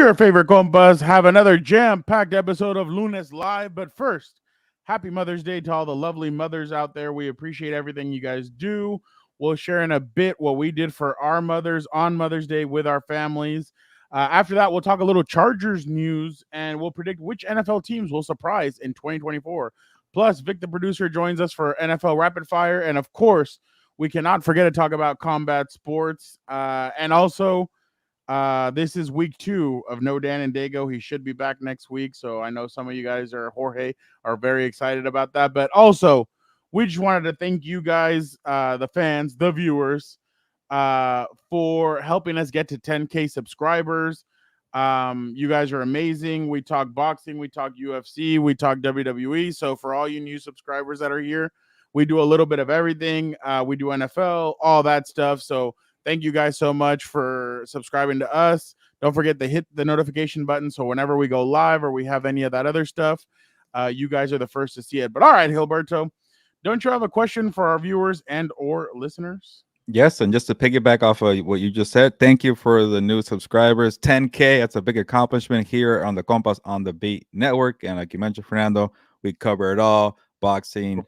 Your favorite compas have another jam-packed episode of Lunes Live. But first, happy Mother's Day to all the lovely mothers out there. We appreciate everything you guys do. We'll share in a bit what we did for our mothers on Mother's Day with our families. After that, we'll talk a little Chargers news, and we'll predict which NFL teams will surprise in 2024. Plus, Vic, the producer, joins us for NFL Rapid Fire. And, of course, we cannot forget to talk about combat sports. And also, this is week 2 of No Dan and Dago. He should be back next week. So I know some of you guys are very excited about that. But also, we just wanted to thank you guys, the fans, the viewers, for helping us get to 10K subscribers. You guys are amazing. We talk boxing, we talk UFC, we talk WWE. So for all you new subscribers that are here, we do a little bit of everything. We do NFL, all that stuff. So thank you guys so much for subscribing to us. Don't forget to hit the notification button so whenever we go live or we have any of that other stuff, you guys are the first to see it. But all right, Gilberto, don't you have a question for our viewers and or listeners? Yes, and just to piggyback off of what you just said, thank you for the new subscribers. 10K, that's a big accomplishment here on the Compas on the Beat Network. And like you mentioned, Fernando, we cover it all. Boxing,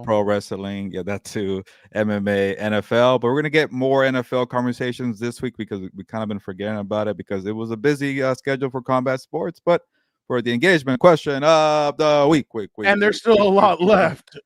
pro wrestling, yeah, that too, MMA, NFL. But we're going to get more NFL conversations this week because we kind of been forgetting about it because it was a busy schedule for combat sports. But for the engagement question of the week. And there's still a lot left.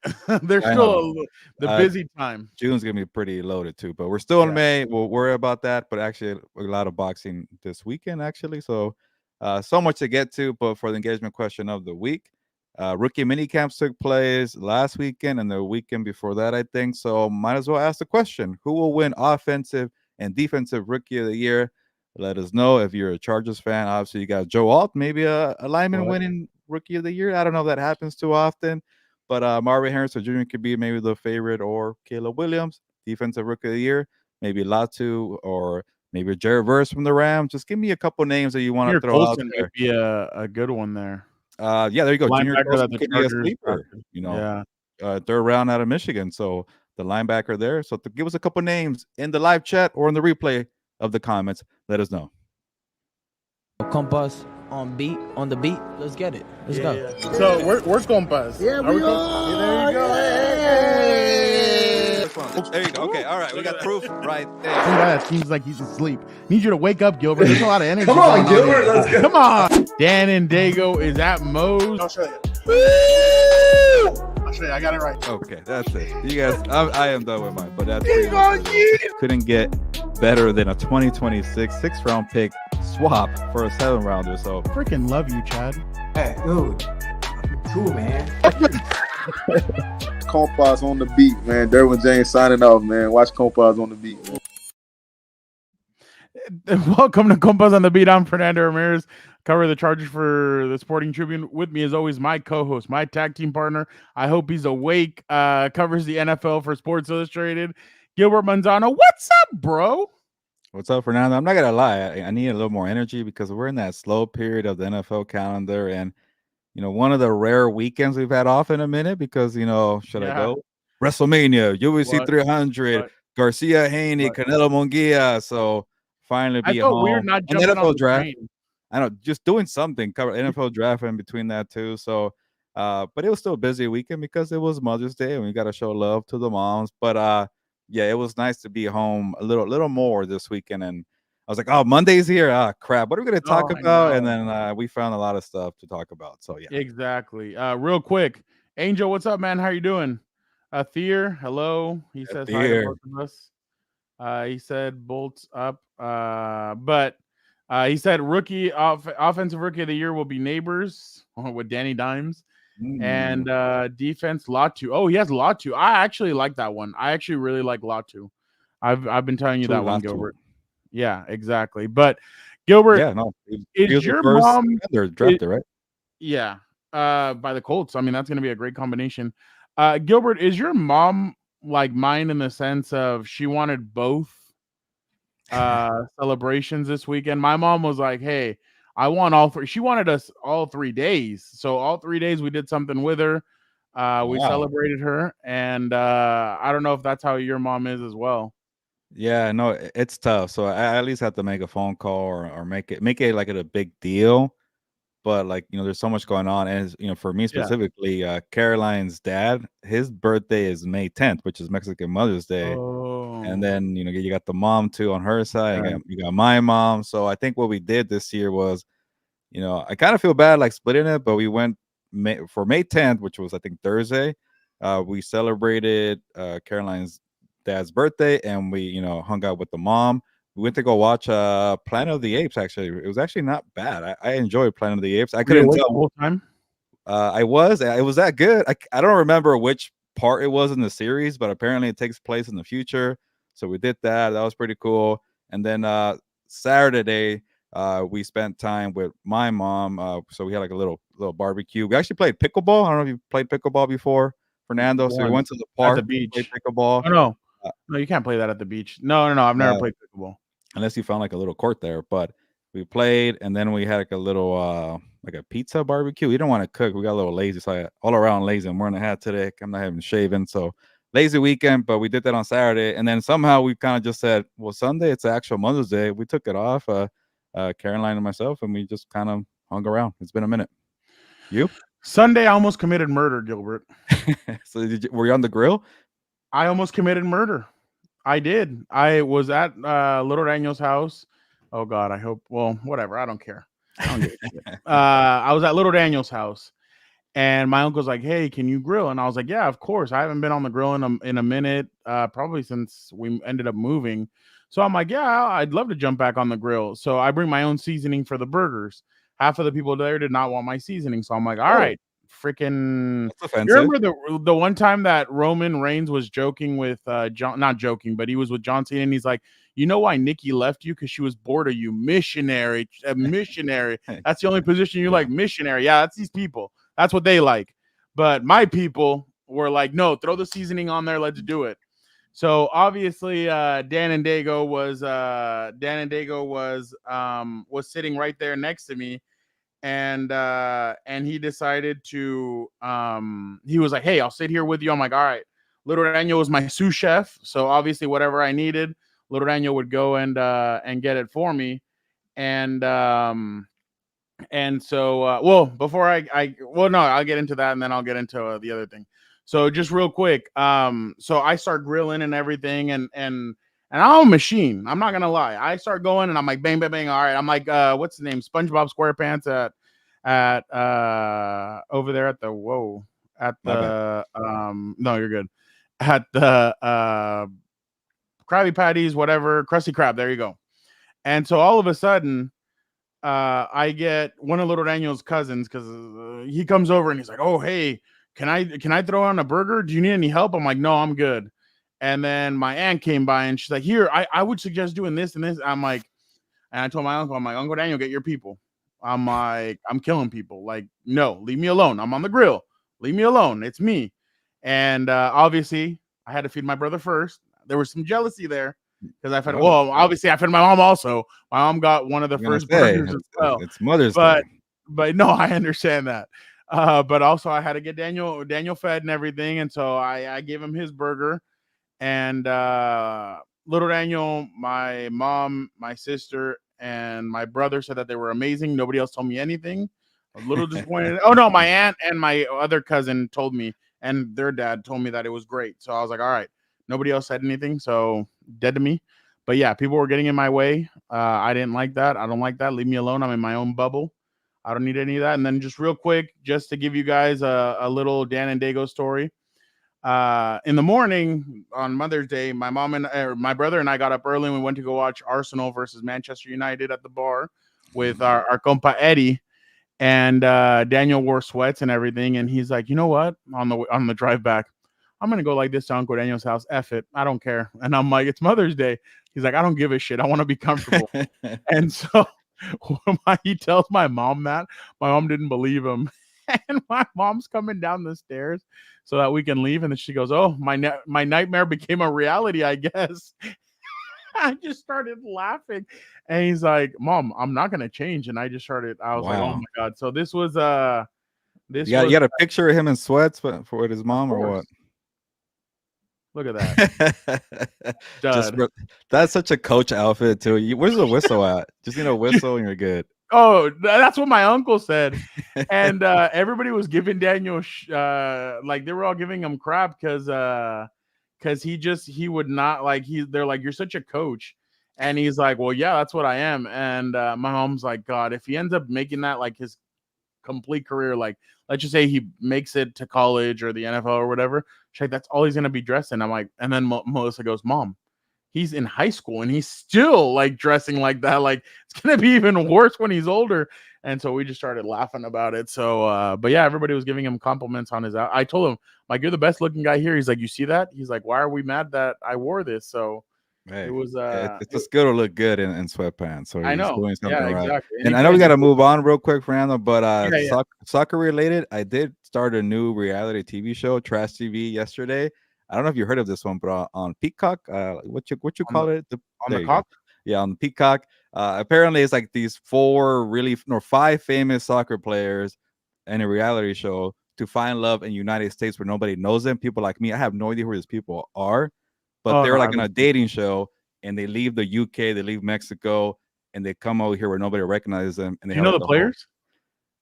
There's still the busy time. June's going to be pretty loaded too, but we're still in May. We'll worry about that. But actually, a lot of boxing this weekend, actually. So much to get to. But for the engagement question of the week, rookie mini camps took place last weekend and the weekend before that, I think. So might as well ask the question: who will win offensive and defensive rookie of the year? Let us know if you're a Chargers fan. Obviously, you got Joe Alt, maybe a lineman winning rookie of the year. I don't know if that happens too often, but Marvin Harrison Jr. could be maybe the favorite, or Caleb Williams, defensive rookie of the year. Maybe Latu or maybe Jared Verse from the Rams. Just give me a couple names that you want to throw out there. Might be a good one there. Yeah, there you go. Junior Colson could be a sleeper. Third round out of Michigan. So the linebacker there. So give us a couple names in the live chat or in the replay of the comments. Let us know. Compas on the beat. Let's get it. Let's go. Yeah. So where's Compas? Yeah, we are. There you go. Hey. There you go. Okay, all right. We got proof right there. Some guy that seems like he's asleep. Need you to wake up, Gilbert. There's a lot of energy. Come on, Gilbert. Let's go. Come on. Dan and Dago is at Moe's. I'll show you. I'll show you. I got it right. Okay, that's it. You guys, I am done with mine, but that's couldn't get better than a 2026 6th-round pick swap for a 7-rounder. So freaking love you, Chad. Hey, dude. Cool, man. Compas on the beat, man. Derwin James signing off, man. Watch Compas on the beat, man. Welcome to Compas on the Beat. I'm Fernando Ramirez. Cover the Chargers for the Sporting Tribune. With me, as always, my co-host, my tag team partner. I hope he's awake. Covers the NFL for Sports Illustrated. Gilbert Manzano. What's up, bro? What's up, Fernando? I'm not gonna lie. I need a little more energy because we're in that slow period of the NFL calendar, and one of the rare weekends we've had off in a minute because I go WrestleMania, UFC 300, Garcia Haney, Canelo Munguia. So finally be home. We're not jumping on the draft. train. I know, just doing something, cover NFL draft in between that too. So, but it was still a busy weekend because it was Mother's Day and we got to show love to the moms. But yeah, it was nice to be home a little more this weekend. And I was like, oh, Monday's here. Ah, crap. What are we going to talk about? And then we found a lot of stuff to talk about. So yeah, exactly. Real quick, Angel, what's up, man? How you doing? Thier, hello. He says hi to both of us. He said bolts up. But he said offensive rookie of the year will be Nabers with Danny Dimes. And defense Latu. Oh, he has Latu. I actually like that one. I actually really like Latu. I've been telling you that one, Gilbert. Yeah, exactly. But Gilbert, is your mom drafted, right? Yeah, by the Colts. I mean, that's going to be a great combination. Gilbert, is your mom like mine in the sense of she wanted both celebrations this weekend? My mom was like, hey, I want all 3. She wanted us all 3 days. So all 3 days we did something with her. We celebrated her. And I don't know if that's how your mom is as well. Yeah, no, it's tough. So I at least have to make a phone call or make it like a big deal. But like, there's so much going on. And for me Yeah. specifically, Caroline's dad, his birthday is May 10th, which is Mexican Mother's Day. And Oh. then, you got the mom too on her side. Okay. You got my mom. So I think what we did this year was, I kind of feel bad like splitting it, but we went for May 10th, which was I think Thursday. We celebrated Caroline's dad's birthday, and we hung out with the mom. We went to go watch Planet of the Apes. Actually, it was actually not bad. I enjoyed Planet of the Apes. I Were you couldn't awake the tell. whole time? I was. It was that good. I don't remember which part it was in the series, but apparently it takes place in the future. So we did that. That was pretty cool. And then Saturday, we spent time with my mom. So we had like a little barbecue. We actually played pickleball. I don't know if you played pickleball before, Fernando. So we Once. went to the At park the to beach. play pickleball. Oh no. Uh, No, you can't play that at the beach. No. I've never No. played pickleball. Unless you found like a little court there. But we played, and then we had like a little like a pizza barbecue. We don't want to cook. We got a little lazy, so all around lazy. I'm wearing a hat today. I'm not even shaving, so lazy weekend. But we did that on Saturday, and then somehow we kind of just said, well, Sunday it's actual Mother's Day. We took it off, Caroline and myself, and we just kind of hung around. It's been a minute. You? Sunday, I almost committed murder, Gilbert. So were you on the grill? I almost committed murder. I did. I was at Little Daniel's house. Oh God, I hope. Well, whatever. I don't care. I don't give a shit. I was at Little Daniel's house, and my uncle's like, "Hey, can you grill?" And I was like, "Yeah, of course." I haven't been on the grill in a minute, probably since we ended up moving. So I'm like, "Yeah, I'd love to jump back on the grill." So I bring my own seasoning for the burgers. Half of the people there did not want my seasoning, so I'm like, "All right, freaking." That's You offensive. remember the one time that Roman Reigns was joking with John, not joking, but he was with John Cena, and he's like, "You know why Nikki left you? Because she was bored of you, missionary, a missionary. That's the only position you like, missionary. Yeah, that's these people. That's what they like. But my people were like, no, throw the seasoning on there. Let's do it." So obviously, Dan and Dago was sitting right there next to me, and he decided to he was like, "Hey, I'll sit here with you." I'm like, "All right." Little Daniel was my sous chef, so obviously whatever I needed, Little Daniel would go and get it for me. And so well, before no, I'll get into that, and then I'll get into the other thing. So just real quick, so I start grilling and everything, and I'm a machine. I'm not gonna lie. I start going, and I'm like, bang, bang, bang. All right, I'm like, what's the name? SpongeBob SquarePants at over there at the no, you're good, at the Krabby Patties, whatever, Krusty Krab. There you go. And so all of a sudden, I get one of Little Daniel's cousins, because he comes over and he's like, "Oh, hey, can I throw on a burger? Do you need any help?" I'm like, "No, I'm good." And then my aunt came by and she's like, "Here, I would suggest doing this and this." I'm like, and I told my uncle, I'm like, "Uncle Daniel, get your people." I'm like, "I'm killing people. Like, no, leave me alone. I'm on the grill. Leave me alone. It's me." And obviously, I had to feed my brother first. There was some jealousy there, because I fed. Well, obviously, I fed my mom also. My mom got one of the first burgers as well. It's Mother's But Day. no, I understand that. But also, I had to get Daniel fed and everything, and so I gave him his burger. And Little Daniel, my mom, my sister, and my brother said that they were amazing. Nobody else told me anything. A little disappointed. Oh no, my aunt and my other cousin told me, and their dad told me that it was great. So I was like, all right. Nobody else said anything, so dead to me. But yeah, people were getting in my way. I didn't like that. I don't like that. Leave me alone. I'm in my own bubble. I don't need any of that. And then just real quick, just to give you guys a little Dan and Dago story. In the morning on Mother's Day, my mom and my brother and I got up early and we went to go watch Arsenal versus Manchester United at the bar with our compa Eddie. And Daniel wore sweats and everything, and he's like, "You know what? On the drive back, I'm gonna go like this to Uncle Daniel's house. F it, I don't care." And I'm like, "It's Mother's Day." He's like, "I don't give a shit. I want to be comfortable." And so he tells my mom that. My mom didn't believe him, and my mom's coming down the stairs so that we can leave. And then she goes, "Oh, my nightmare became a reality, I guess." I just started laughing, and he's like, "Mom, I'm not gonna change." And I was like, "Oh my God." So this was you got a picture of him in sweats for with his mom, or what? Look at that. Just Stud. that's such a coach outfit too. Where's the whistle at? Just need a whistle and you're good. Oh, that's what my uncle said. And everybody was giving Daniel like they were all giving him crap because he would not like they're like, you're such a coach. And he's like, well, yeah, that's what I am. And my mom's like, God, if he ends up making that like his complete career, like let's just say he makes it to college or the NFL or whatever, she's like, that's all he's gonna be dressed in. I'm like, and then Melissa goes, Mom, he's in high school and he's still like dressing like that. Like it's gonna be even worse when he's older. And so we just started laughing about it. So but yeah, everybody was giving him compliments on his out. I told him, like, you're the best looking guy here. He's like, you see that? He's like, why are we mad that I wore this? So Hey, it was it's just good to look good in sweatpants. So I he's know. doing something Yeah, right. exactly. And I know we got to move on real quick, Fernando, but Yeah. soccer related, I did start a new reality TV show, Trash TV, yesterday. I don't know if you heard of this one, but on Peacock, what you call it? On the cock? Yeah, on the Peacock. Apparently, it's like these 5 famous soccer players in a reality show to find love in United States where nobody knows them. People like me, I have no idea who these people are, but they're like in a dating show, and they leave the UK, they leave Mexico, and they come over here where nobody recognizes them. And they you know the players?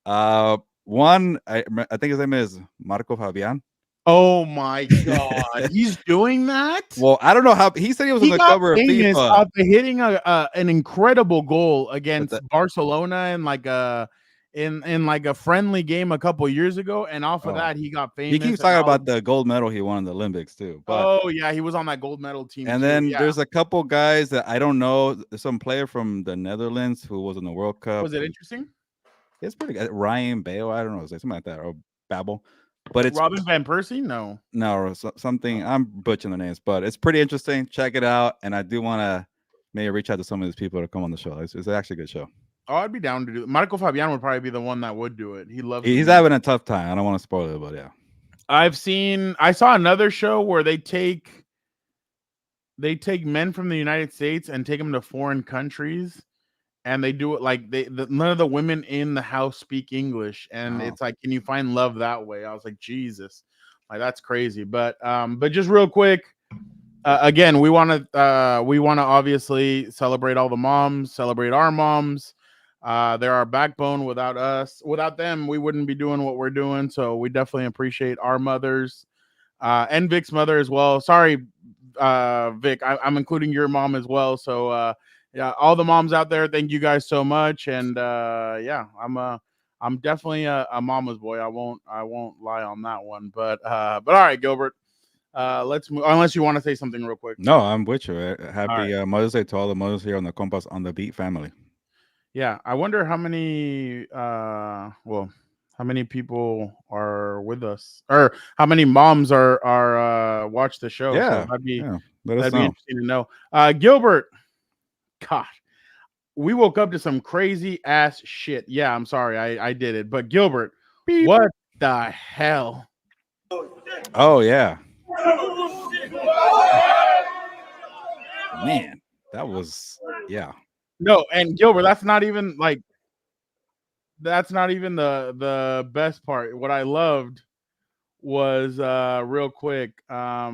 One, I think his name is Marco Fabian. Oh my God, he's doing that. Well, I don't know how he said he was on the cover of FIFA after hitting an incredible goal against Barcelona and like in like a friendly game a couple years ago, and off of that he got famous. He keeps talking about the gold medal he won in the Olympics too. But, yeah, he was on that gold medal team. And then there's a couple guys that I don't know. There's some player from the Netherlands who was in the World Cup. Was it interesting? It's pretty good. Ryan Bale, I don't know, something like that, or Babel. But it's Robin Van Persie. No, something. I'm butchering the names, but it's pretty interesting. Check it out, and I do want to maybe reach out to some of these people to come on the show. It's actually a good show. Oh, I'd be down to do it. Marco Fabian would probably be the one that would do it. He's having a tough time. I don't want to spoil it, but yeah. I saw another show where they take men from the United States and take them to foreign countries, and they do it like none of the women in the house speak English, and it's like, can you find love that way? I was like, Jesus, like that's crazy. But just real quick, again, we want to obviously celebrate all the moms, celebrate our moms. They're our backbone. Without them, we wouldn't be doing what we're doing. So we definitely appreciate our mothers, and Vic's mother as well. Sorry, Vic, I'm including your mom as well. So yeah, all the moms out there, thank you guys so much. And yeah, I'm definitely a mama's boy. I won't lie on that one. But all right, Gilbert. Let's move, unless you want to say something real quick. No, I'm with you. Happy Mother's Day to all the mothers here on the Compas on the Beat family. Yeah, I wonder how many how many people are with us, or how many moms are watch the show. Yeah, so that'd be interesting to know. Gilbert, God, we woke up to some crazy ass shit. Yeah, I'm sorry, I did it, but Gilbert, what the hell? Oh yeah, man, that was No, and Gilbert, that's not even the best part. What I loved was real quick. My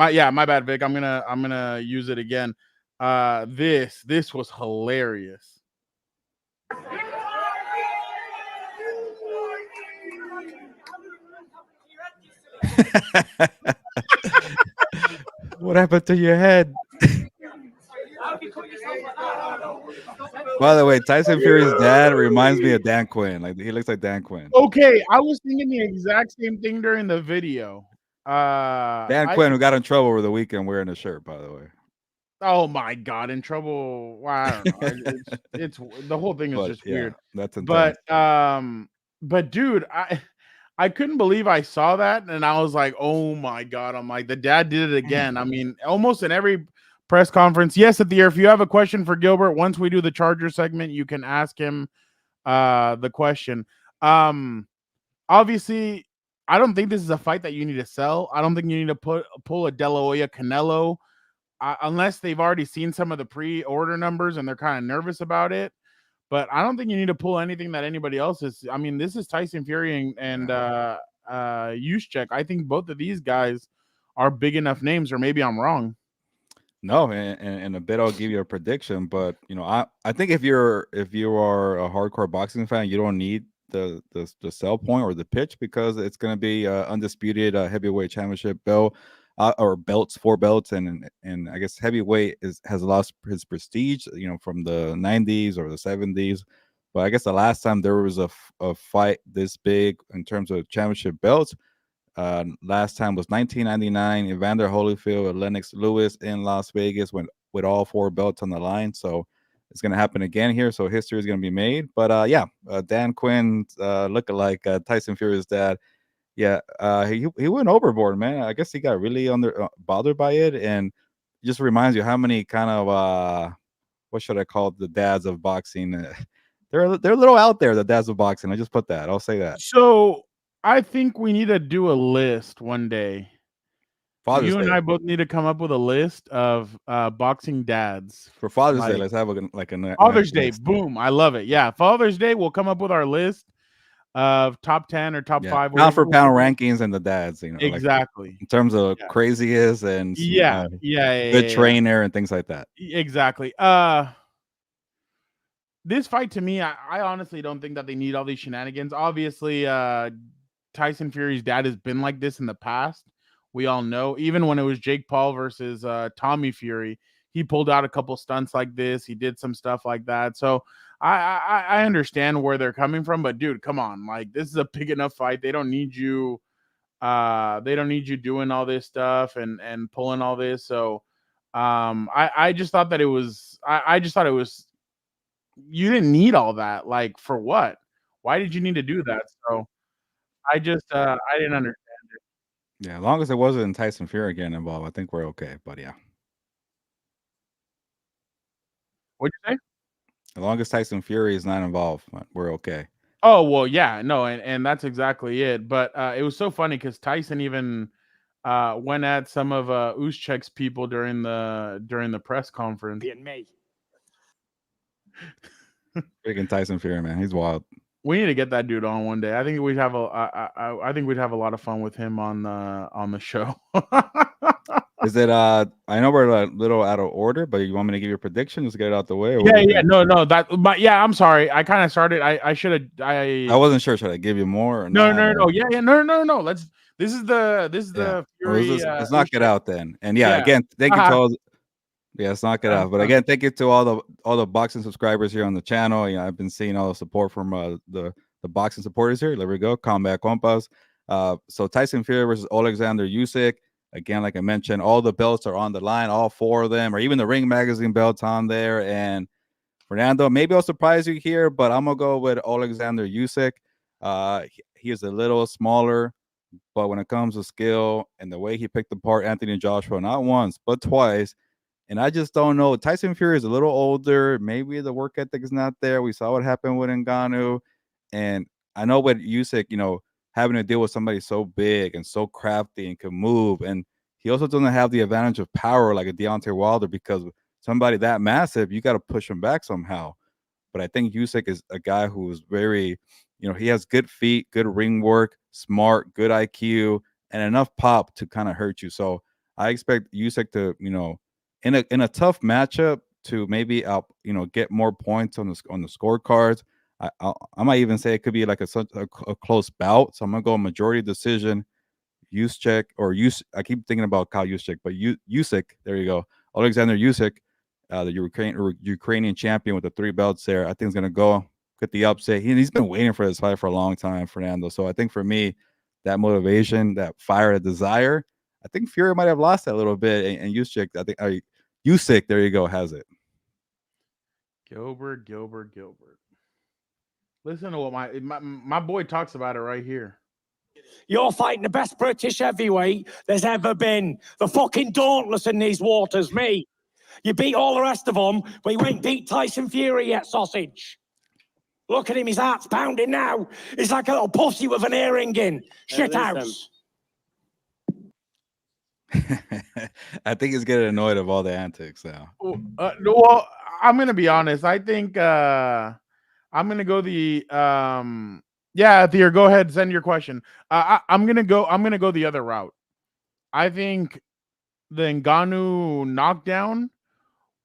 bad, Vic. I'm gonna use it again. This was hilarious. What happened to your head? By the way, Tyson Fury's dad reminds me of Dan Quinn. Like, he looks like Dan Quinn. Okay, I was thinking the exact same thing during the video. Dan Quinn, who got in trouble over the weekend wearing a shirt, by the way. Oh my God, in trouble. Wow, I don't know. It's the whole thing is just weird. That's intense. But dude, I couldn't believe I saw that, and I was like, oh my God. I'm like, the dad did it again. I mean, almost in every press conference. Yes, at the air. If you have a question for Gilbert, once we do the Charger segment, you can ask him the question. Obviously, I don't think this is a fight that you need to sell. I don't think you need to pull a De La Hoya Canelo unless they've already seen some of the pre-order numbers and they're kind of nervous about it. But I don't think you need to pull anything that anybody else is. I mean, this is Tyson Fury and Usyk. I think both of these guys are big enough names, or maybe I'm wrong. No, and in a bit I'll give you a prediction, but I think if you are a hardcore boxing fan, you don't need the sell point or the pitch, because it's going to be undisputed heavyweight championship belt, or belts, 4 belts, and I guess heavyweight has lost his prestige, from the 90s or the 70s. But I guess the last time there was a fight this big in terms of championship belts, last time was 1999. Evander Holyfield and Lennox Lewis in Las Vegas with all 4 belts on the line. So it's going to happen again here. So history is going to be made. But Dan Quinn, looking like Tyson Fury's dad. Yeah, he went overboard, man. I guess he got really bothered by it, and it just reminds you how many kind of what should I call the dads of boxing? They're a little out there, the dads of boxing. I just put that. I'll say that. So I think we need to do a list one day. Father's You and Day. I both need to come up with a list of boxing dads For Father's Day. like- Let's have a Father's nice Day. list. Boom. I love it. Yeah. Father's Day, we'll come up with our list of top 10 or top 5. Pound whatever for we pound want. rankings and the dads, like, Exactly. in terms of Yeah. craziest and Yeah. good trainer and things like that. Exactly. This fight, to me, I honestly don't think that they need all these shenanigans. Obviously, Tyson Fury's dad has been like this in the past. We all know. Even when it was Jake Paul versus Tommy Fury, he pulled out a couple stunts like this. He did some stuff like that. So I understand where they're coming from, but dude, come on. Like, this is a big enough fight. They don't need you. They don't need you doing all this stuff and pulling all this. So I just thought that it was I just thought it was, you didn't need all that. Like, for what? Why did you need to do that? So I just I didn't understand. Yeah, as long as it wasn't Tyson Fury getting involved, I think we're okay. But yeah, What'd you say? as long as Tyson Fury is not involved, we're okay. Oh, well, yeah, no, and that's exactly it. But it was so funny because Tyson even went at some of Usyk's people during the press conference. Me. Freaking Tyson Fury, man, he's wild. We need to get that dude on one day. I think we'd have I think we'd have a lot of fun with him on the show. Is it I know we're a little out of order, but you want me to give you a prediction? Just get it out the way. Yeah, no, but yeah, I'm sorry. I kind of started. I should have. I wasn't sure. Should I give you more? Or no, not? yeah, no. This is the Well, Fury. let's knock it out then. And Yeah. again, thank you to all. Yeah, let's knock it out. But Uh-huh. again, thank you to all the boxing subscribers here on the channel. I've been seeing all the support from the boxing supporters here. There we go. Combat Compas. So Tyson Fury versus Oleksandr Usyk. Again, like I mentioned, all the belts are on the line, all 4 of them, or even the Ring Magazine belts on there. And Fernando, maybe I'll surprise you here, but I'm gonna go with Oleksandr Usyk. He is a little smaller, but when it comes to skill and the way he picked apart Anthony Joshua, not once but twice, and I just don't know. Tyson Fury is a little older. Maybe the work ethic is not there. We saw what happened with Ngannou, and I know with Usyk, having to deal with somebody so big and so crafty and can move. And he also doesn't have the advantage of power like a Deontay Wilder, because somebody that massive, you got to push him back somehow. But I think Usyk is a guy who is very, he has good feet, good ring work, smart, good IQ, and enough pop to kind of hurt you. So I expect Usyk to, in a tough matchup, to maybe get more points on the scorecards. I might even say it could be like a close bout. So I'm gonna go majority decision. Usyk I keep thinking about Kyle Usyk, but Usyk. There you go. Oleksandr Usyk, the Ukrainian champion with the 3 belts there. I think he's gonna go get the upset. He's been waiting for this fight for a long time, Fernando. So I think for me, that motivation, that fire, that desire, I think Fury might have lost that a little bit. And Usyk, Usyk, there you go, has it. Gilbert. Listen to what my boy talks about it right here. You're fighting the best British heavyweight there's ever been. The fucking dauntless in these waters, me. You beat all the rest of them, but you ain't beat Tyson Fury yet, sausage. Look at him, his heart's pounding now. He's like a little pussy with an earring in. Shit house. I think he's getting annoyed of all the antics now. Well, I'm gonna be honest. I think I'm gonna go the yeah, Theo, go ahead, send your question. I'm gonna go the other route. I think the Ngannou knockdown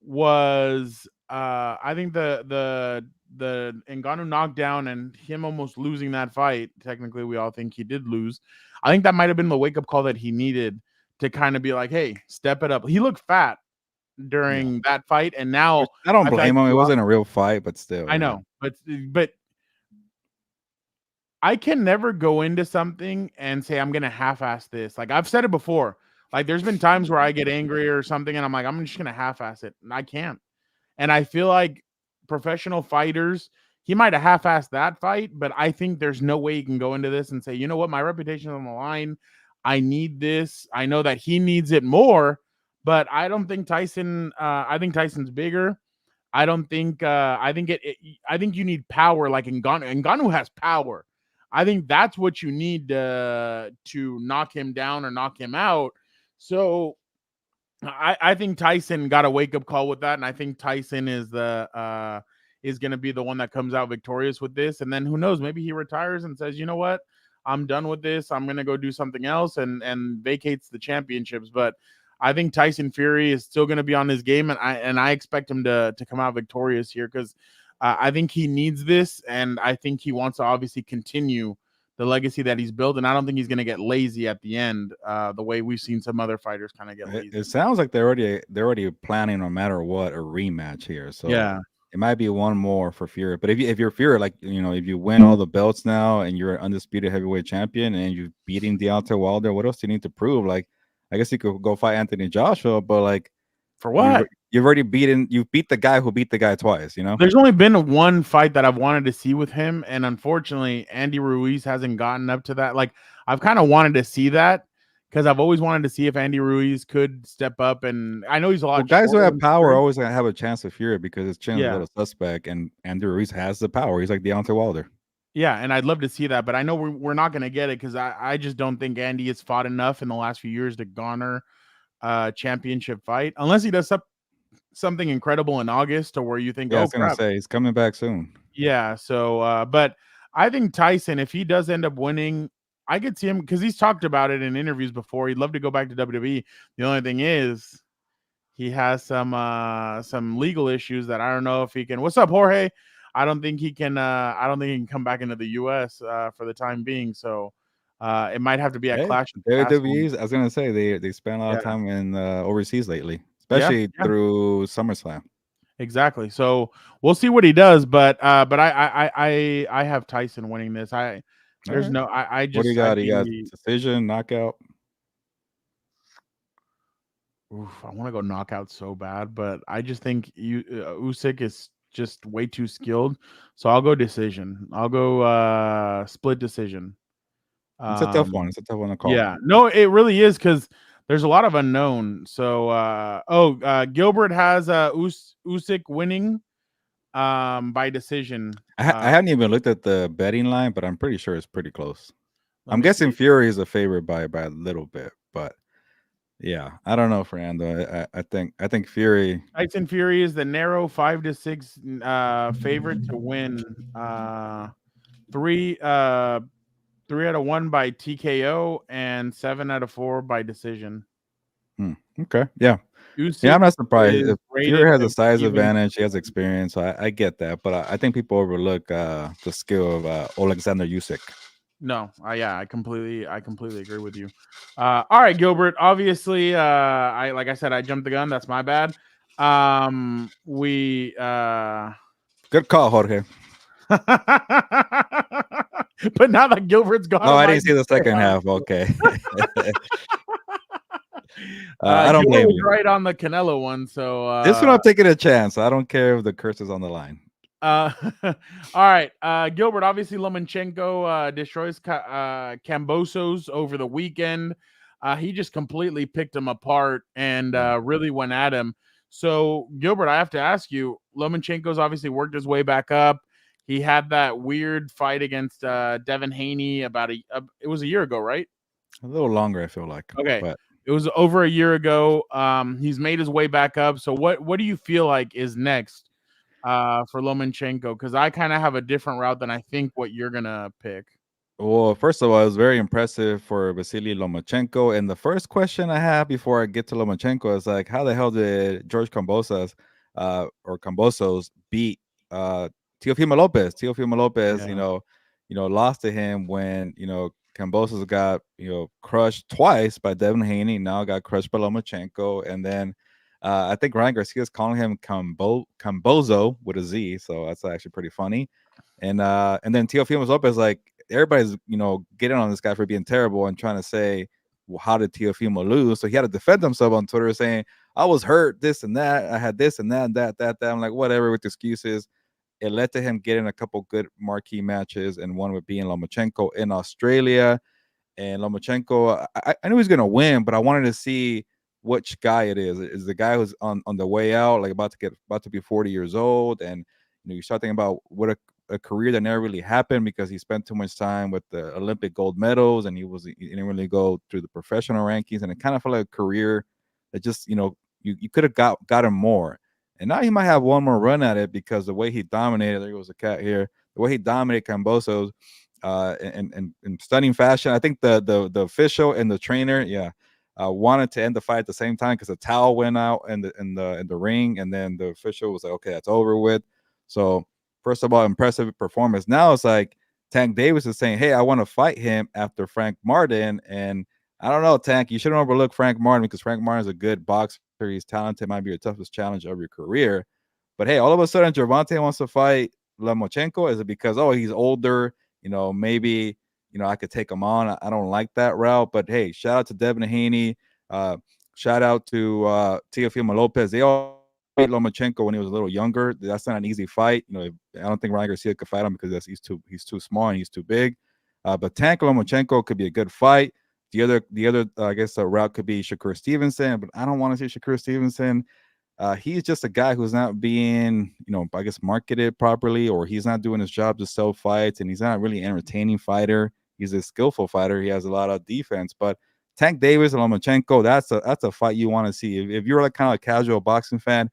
was I think the Ngannou knockdown and him almost losing that fight. Technically, we all think he did lose. I think that might have been the wake up call that he needed to kind of be like, hey, step it up. He looked fat during that fight, and now I don't feel blame like him. It wasn't a real fight, but still. I know, but I can never go into something and say I'm gonna half-ass this. Like I've said it before. Like there's been times where I get angry or something, and I'm like, I'm just gonna half-ass it, and I can't. And I feel like professional fighters, he might have half-assed that fight, but I think there's no way he can go into this and say, you know what, my reputation is on the line. I need this. I know that he needs it more, but I don't think Tyson. I think Tyson's bigger. I don't think. I think I think you need power, like Ngannou. Ngannou has power. I think that's what you need to knock him down or knock him out. So I think Tyson got a wake up call with that, and I think Tyson is going to be the one that comes out victorious with this. And then who knows? Maybe he retires and says, you know what, I'm done with this. I'm going to go do something else and vacates the championships. But I think Tyson Fury is still going to be on his game, and I expect him to come out victorious here because I think he needs this, and I think he wants to obviously continue the legacy that he's built, and I don't think he's going to get lazy at the end, the way we've seen some other fighters kind of get lazy. It sounds like they're already planning, no matter what, a rematch here. So yeah, it might be one more for Fury. But if you're Fury, like if you win all the belts now and you're an undisputed heavyweight champion and you're beating Deontay Wilder, what else do you need to prove? Like, I guess you could go fight Anthony Joshua, but like, for what? You've beat the guy who beat the guy twice. There's only been one fight that I've wanted to see with him, and unfortunately, Andy Ruiz hasn't gotten up to that. Like, I've kind of wanted to see that because I've always wanted to see if Andy Ruiz could step up. And I know he's a lot. Guys who have power always gonna have a chance of Fury because his chin is a little suspect, and Andy Ruiz has the power. He's like Deontay Wilder. Yeah, and I'd love to see that, but I know we're not going to get it because I just don't think Andy has fought enough in the last few years to garner a championship fight, unless he does something incredible in August to where you think, I was gonna say he's coming back soon. Yeah, so but I think Tyson, if he does end up winning, I could see him because he's talked about it in interviews before. He'd love to go back to WWE. The only thing is he has some legal issues that I don't know if he can. What's up, Jorge? I don't think he can come back into the US for the time being. So it might have to be at Clash. WWE, I was gonna say they spend a lot of time in overseas lately, especially through SummerSlam. Exactly. So we'll see what he does, but I have Tyson winning this. I just what do you got? You got decision, knockout. Oof, I want to go knockout so bad, but I just think Usyk is just way too skilled. So I'll go decision. I'll go split decision. It's a tough one. It's a tough one to call. Yeah, no, it really is because there's a lot of unknown. So Gilbert has Usyk winning by decision. I haven't even looked at the betting line, but I'm pretty sure it's pretty close. I'm guessing Fury is a favorite by a little bit, but yeah, I don't know, Fernando. I think Fury. Tyson Fury is the narrow 5-6 favorite to win. 3 out of 1 by TKO and 7 out of 4 by decision. Okay, yeah. Usyk I'm not surprised. If Fury has a size advantage, he has experience. So I get that, but I think people overlook the skill of Oleksandr Usyk. No, I completely agree with you. All right, Gilbert. Obviously, like I said, I jumped the gun. That's my bad. Good call, Jorge. But now that Gilbert's gone, I didn't see the second half. Okay. I don't blame you. Right on the Canelo one. So this one I'm taking a chance. I don't care if the curse is on the line. All right, Gilbert. Obviously, Lomachenko destroys Cambosos over the weekend. He just completely picked him apart and really went at him. So, Gilbert, I have to ask you, Lomachenko's obviously worked his way back up. He had that weird fight against Devin Haney it was a year ago, right? A little longer, I feel like. Okay, but it was over a year ago. He's made his way back up. So, what do you feel like is next for Lomachenko? Because I kind of have a different route than I think what you're gonna pick. Well, first of all, it was very impressive for Vasily Lomachenko. And the first question I have before I get to Lomachenko is like, how the hell did George Kambosos or Kambosos beat Teofimo Lopez? Teofimo Lopez, Yeah. lost to him when Kambosos got crushed twice by Devin Haney. Now got crushed by Lomachenko, and then I think Ryan Garcia is calling him Cambozo with a Z, so that's actually pretty funny. And then Teofimo Lopez, like everybody's getting on this guy for being terrible and trying to say, well, how did Teofimo lose? So he had to defend himself on Twitter saying, I was hurt, this and that, I had this and that and that. I'm like, whatever, with excuses. It led to him getting a couple good marquee matches, and one with being Lomachenko in Australia. And Lomachenko, I knew he was gonna win, but I wanted to see which guy it is. Is the guy who's on the way out, like about to be 40 years old, and you start thinking about what a career that never really happened because he spent too much time with the Olympic gold medals, and he didn't really go through the professional rankings, and it kind of felt like a career that just you could have got him more. And now he might have one more run at it because the way he dominated, there goes a cat here, the way he dominated Cambosos in stunning fashion. I think the official and the trainer, wanted to end the fight at the same time because the towel went out in the ring, and then the official was like, okay, that's over with. So first of all, impressive performance. Now it's like Tank Davis is saying, hey, I want to fight him after Frank Martin. And I don't know, Tank, you shouldn't overlook Frank Martin because Frank Martin is a good boxer. He's talented, might be your toughest challenge of your career. But hey, all of a sudden, Gervonta wants to fight Lomachenko. Is it because, oh, he's older? Maybe, I could take him on. I don't like that route. But hey, shout out to Devin Haney. Shout out to Teofimo Lopez. They all beat Lomachenko when he was a little younger. That's not an easy fight. I don't think Ryan Garcia could fight him because he's too small and he's too big. But Tank Lomachenko could be a good fight. The other I guess route could be Shakur Stevenson, but I don't want to see Shakur Stevenson. He's just a guy who's not being, I guess, marketed properly, or he's not doing his job to sell fights, and he's not really an entertaining fighter. He's a skillful fighter. He has a lot of defense, but Tank Davis and Lomachenko, that's a fight you want to see. If you're like kind of a casual boxing fan,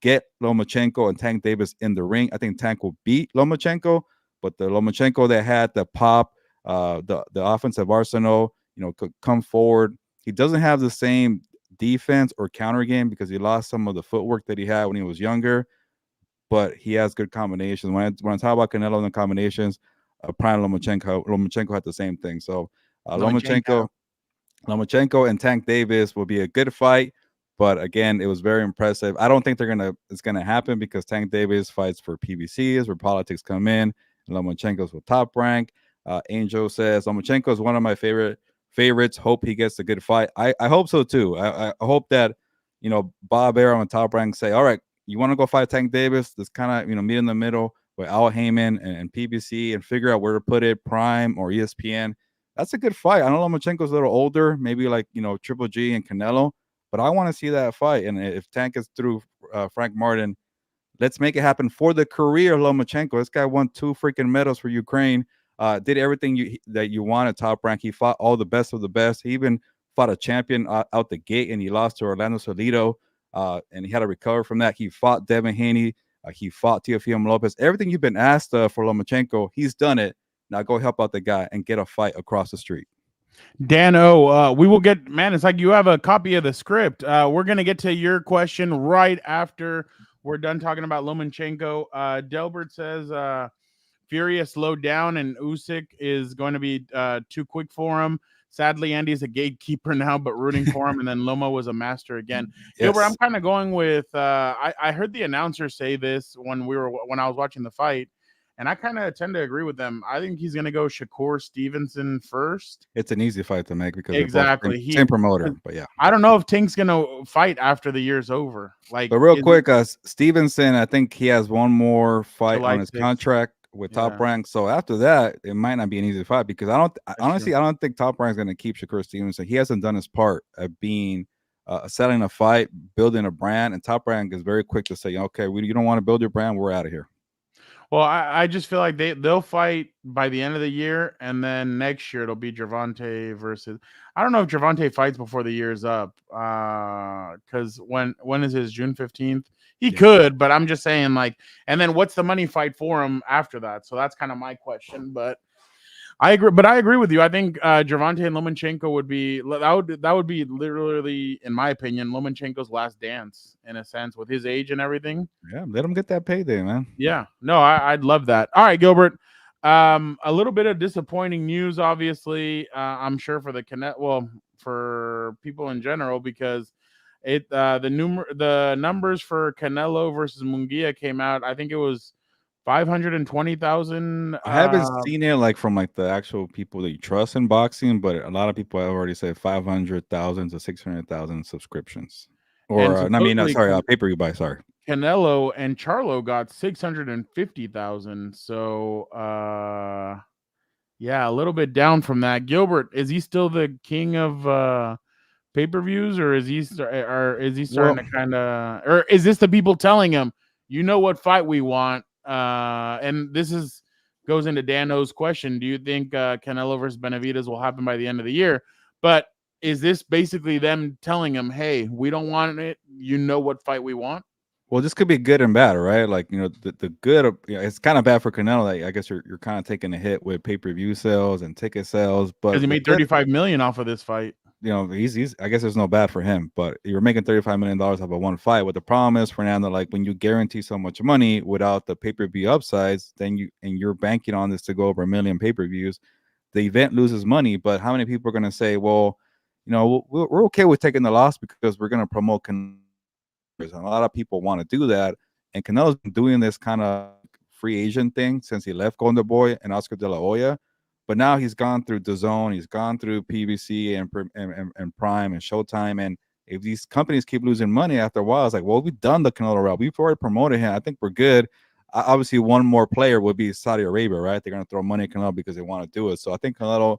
get Lomachenko and Tank Davis in the ring. I think Tank will beat Lomachenko, but the Lomachenko that had the pop, the offensive arsenal, could come forward. He doesn't have the same defense or counter game because he lost some of the footwork that he had when he was younger, but he has good combinations. When I talk about Canelo and the combinations, prime Lomachenko had the same thing. So Lomachenko and Tank Davis will be a good fight, but again, it was very impressive. I don't think it's gonna happen because Tank Davis fights for PBCs where politics come in, and Lomachenko's with Top Rank. Angel says Lomachenko is one of my favorites. Hope he gets a good fight. I hope so too. I hope that Bob Arum and Top Rank say, all right, you want to go fight Tank Davis? This kind of meet in the middle with Al Heyman and PBC and figure out where to put it, Prime or ESPN. That's a good fight. I know Lomachenko's a little older, maybe like Triple G and Canelo, but I want to see that fight. And if Tank is through Frank Martin, let's make it happen for the career of Lomachenko. This guy won 2 freaking medals for Ukraine. Did everything that you wanted. Top Rank. He fought all the best of the best. He even fought a champion out the gate, and he lost to Orlando Salido, and he had to recover from that. He fought Devin Haney. He fought Teofimo Lopez. Everything you've been asked for Lomachenko, he's done it. Now go help out the guy and get a fight across the street. Dan O, we will get, man, it's like you have a copy of the script. We're going to get to your question right after we're done talking about Lomachenko. Delbert says Fury has slowed down and Usyk is going to be too quick for him. Sadly, Andy's a gatekeeper now, but rooting for him. And then Loma was a master again. Yes. Gilbert, I'm kind of going with I heard the announcer say this when I was watching the fight, and I kind of tend to agree with them. I think he's going to go Shakur Stevenson first. It's an easy fight to make because exactly same promoter, but yeah. I don't know if Tank's going to fight after the year's over. But real quick, Stevenson, I think he has one more fight on his contract with Top Rank. So after that, it might not be an easy fight because I don't think Top Rank is going to keep Shakur Stevenson. He hasn't done his part of being selling a fight, building a brand, and Top Rank is very quick to say, okay, you don't want to build your brand, we're out of here. Well, I just feel like they'll fight by the end of the year, and then next year it'll be Gervonta versus. I don't know if Gervonta fights before the year's up, because when is his June 15th? He could, but I'm just saying, like, and then what's the money fight for him after that? So that's kind of my question. But I agree, but I agree with you. I think Gervonta and Lomachenko would be that would be literally, in my opinion, Lomachenko's last dance in a sense with his age and everything. Yeah, let him get that payday, man. Yeah, no, I'd love that. All right, Gilbert. A little bit of disappointing news, obviously. I'm sure for for people in general, because the numbers for Canelo versus Munguia came out. I think it was 520,000. I haven't seen it like from like the actual people that you trust in boxing, but a lot of people have already said 500,000 to 600,000 subscriptions. Or pay-per-view buy. Sorry, Canelo and Charlo got 650,000. So yeah, a little bit down from that. Gilbert, is he still the king of pay-per-views, or is he starting to kind of, or is this the people telling him, you know what fight we want? And this goes into Dano's question. Do you think Canelo versus Benavidez will happen by the end of the year? But is this basically them telling him, hey, we don't want it, you know what fight we want? Well, this could be good and bad, right? Like, the good, it's kind of bad for Canelo. Like, I guess you're kind of taking a hit with pay-per-view sales and ticket sales, but because he made $35 million off of this fight. He's I guess it's no bad for him, but you're making $35 million off of one fight. What the problem is, Fernando, like when you guarantee so much money without the pay-per-view upsides, then you're banking on this to go over 1 million pay-per-views. The event loses money, but how many people are going to say, well, we're okay with taking the loss because we're going to promote Canelo? And a lot of people want to do that, and Canelo's been doing this kind of free agent thing since he left Golden Boy and Oscar De La Hoya. But now he's gone through DAZN, he's gone through PBC and Prime and Showtime. And if these companies keep losing money after a while, it's like, well, we've done the Canelo route. We've already promoted him. I think we're good. Obviously, one more player would be Saudi Arabia, right? They're going to throw money at Canelo because they want to do it. So I think Canelo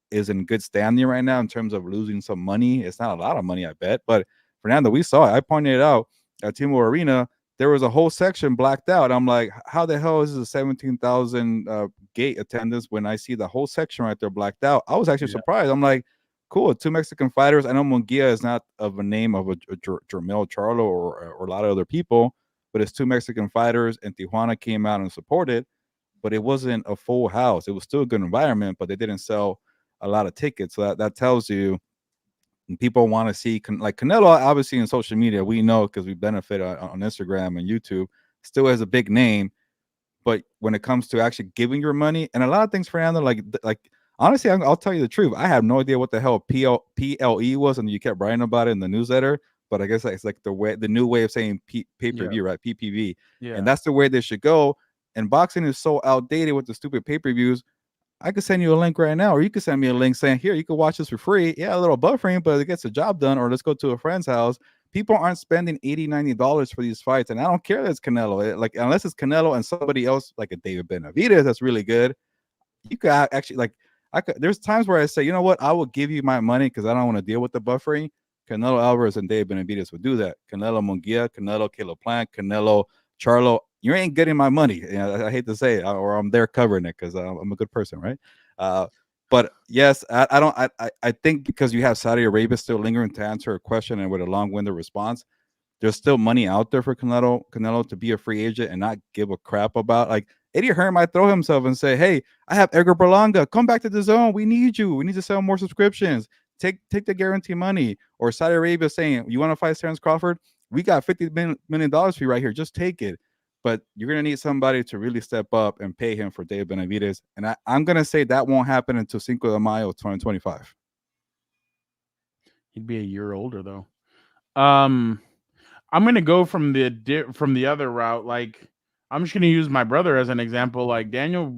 is in good standing right now in terms of losing some money. It's not a lot of money, I bet. But Fernando, we saw it. I pointed it out at T-Mobile Arena. There was a whole section blacked out. I'm like, how the hell is this a 17,000 gate attendance when I see the whole section right there blacked out? I was actually surprised. I'm like, cool, 2 Mexican fighters. I know Munguia is not of a name of a Jermel Charlo or a lot of other people, but it's 2 Mexican fighters, and Tijuana came out and supported, but it wasn't a full house. It was still a good environment, but they didn't sell a lot of tickets. So that tells you people want to see, like Canelo, obviously in social media, we know because we benefit on Instagram and YouTube, still has a big name. But when it comes to actually giving your money, and a lot of things, Fernando, like honestly, I'll tell you the truth. I have no idea what the hell PLE was, and you kept writing about it in the newsletter. But I guess it's like the new way of saying pay-per-view, right? PPV. Yeah. And that's the way they should go. And boxing is so outdated with the stupid pay-per-views. I could send you a link right now, or you could send me a link saying, here, you can watch this for free. Yeah, a little buffering, but it gets the job done. Or let's go to a friend's house. People aren't spending $80, $90 for these fights. And I don't care that it's Canelo. Like, unless it's Canelo and somebody else, like a David Benavidez, that's really good. You could actually, there's times where I say, you know what? I will give you my money because I don't want to deal with the buffering. Canelo Alvarez and David Benavidez would do that. Canelo Munguia, Canelo Caleb Plant, Canelo Charlo. You ain't getting my money. I hate to say it, or I'm there covering it because I'm a good person, right? But yes, I think because you have Saudi Arabia still lingering to answer a question and with a long-winded response, there's still money out there for Canelo to be a free agent and not give a crap about. Like Eddie Hearn might throw himself and say, "Hey, I have Edgar Berlanga. Come back to the zone. We need you. We need to sell more subscriptions. Take the guarantee money." Or Saudi Arabia saying, "You want to fight Terence Crawford? We got $50 million for you right here. Just take it." But you're going to need somebody to really step up and pay him for David Benavidez. And I'm going to say that won't happen until Cinco de Mayo 2025. He'd be a year older, though. I'm going to go from the other route. Like, I'm just going to use my brother as an example. Like, Daniel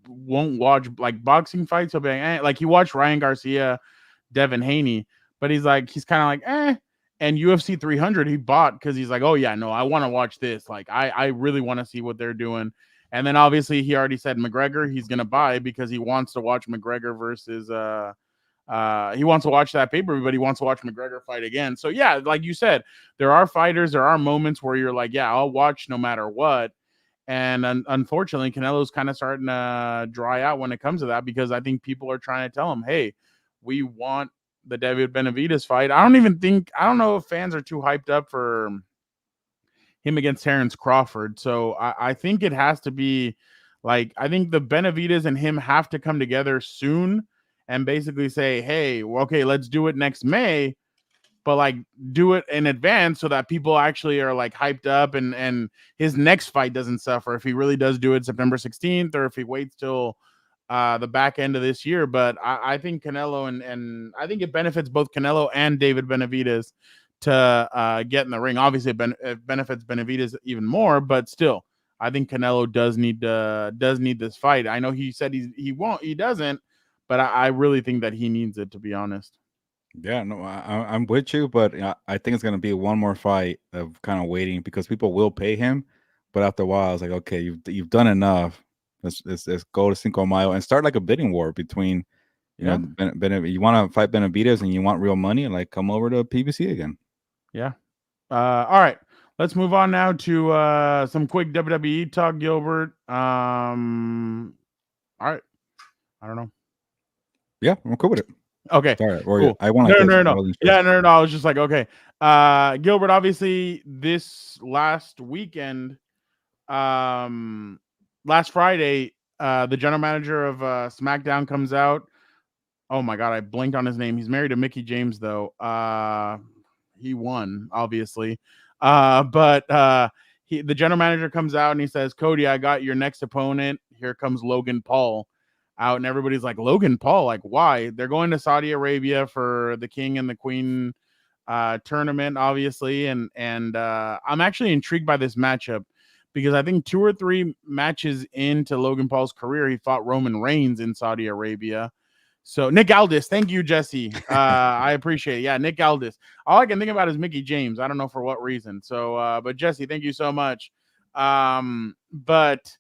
won't watch, like, boxing fights. He'll be like he watched Ryan Garcia, Devin Haney. But he's kind of like, And UFC 300 he bought because he's like, oh yeah, no, I want to watch this. Like, I really want to see what they're doing. And then obviously he already said McGregor he's gonna buy because he wants to watch McGregor versus he wants to watch that pay-per-view, but he wants to watch McGregor fight again. So yeah, like you said, there are fighters, there are moments where you're like, yeah, I'll watch no matter what. And unfortunately, Canelo's kind of starting to dry out when it comes to that because I think people are trying to tell him, hey, we want the David Benavidez fight. I don't know if fans are too hyped up for him against Terence Crawford. So I think it has to be Like, I think the Benavidez and him have to come together soon and basically say, hey, well, okay, let's do it next May, but like do it in advance so that people actually are like hyped up and his next fight doesn't suffer if he really does do it September 16th or if he waits till the back end of this year. But I think Canelo and I think it benefits both Canelo and David Benavidez to get in the ring. Obviously, it benefits Benavidez even more, but still, I think Canelo does need this fight. I know he said he doesn't, but I really think that he needs it, to be honest. Yeah, no, I'm with you, but I think it's gonna be one more fight of kind of waiting because people will pay him, but after a while, it's like, okay, you've done enough. Let's go to Cinco Mayo and start like a bidding war between, you know, you want to fight Benavidez and you want real money, like come over to PBC again. Yeah. All right. Let's move on now to some quick WWE talk, Gilbert. All right. I don't know. Yeah, I'm cool with it. Okay. Sorry, cool. I want no. Sure. Yeah, no. I was just like, okay. Gilbert, obviously, this last weekend, last Friday, the general manager of SmackDown comes out. Oh my God, I blinked on his name. He's married to Mickie James, though. He won, obviously. But the general manager comes out and he says, Cody, I got your next opponent. Here comes Logan Paul out. And everybody's like, Logan Paul? Like, why? They're going to Saudi Arabia for the King and the Queen tournament, obviously. And I'm actually intrigued by this matchup because I think 2 or 3 matches into Logan Paul's career, he fought Roman Reigns in Saudi Arabia. So Nick Aldis, thank you, Jesse. I appreciate it. Yeah, Nick Aldis. All I can think about is Mickie James. I don't know for what reason. So, but Jesse, thank you so much. But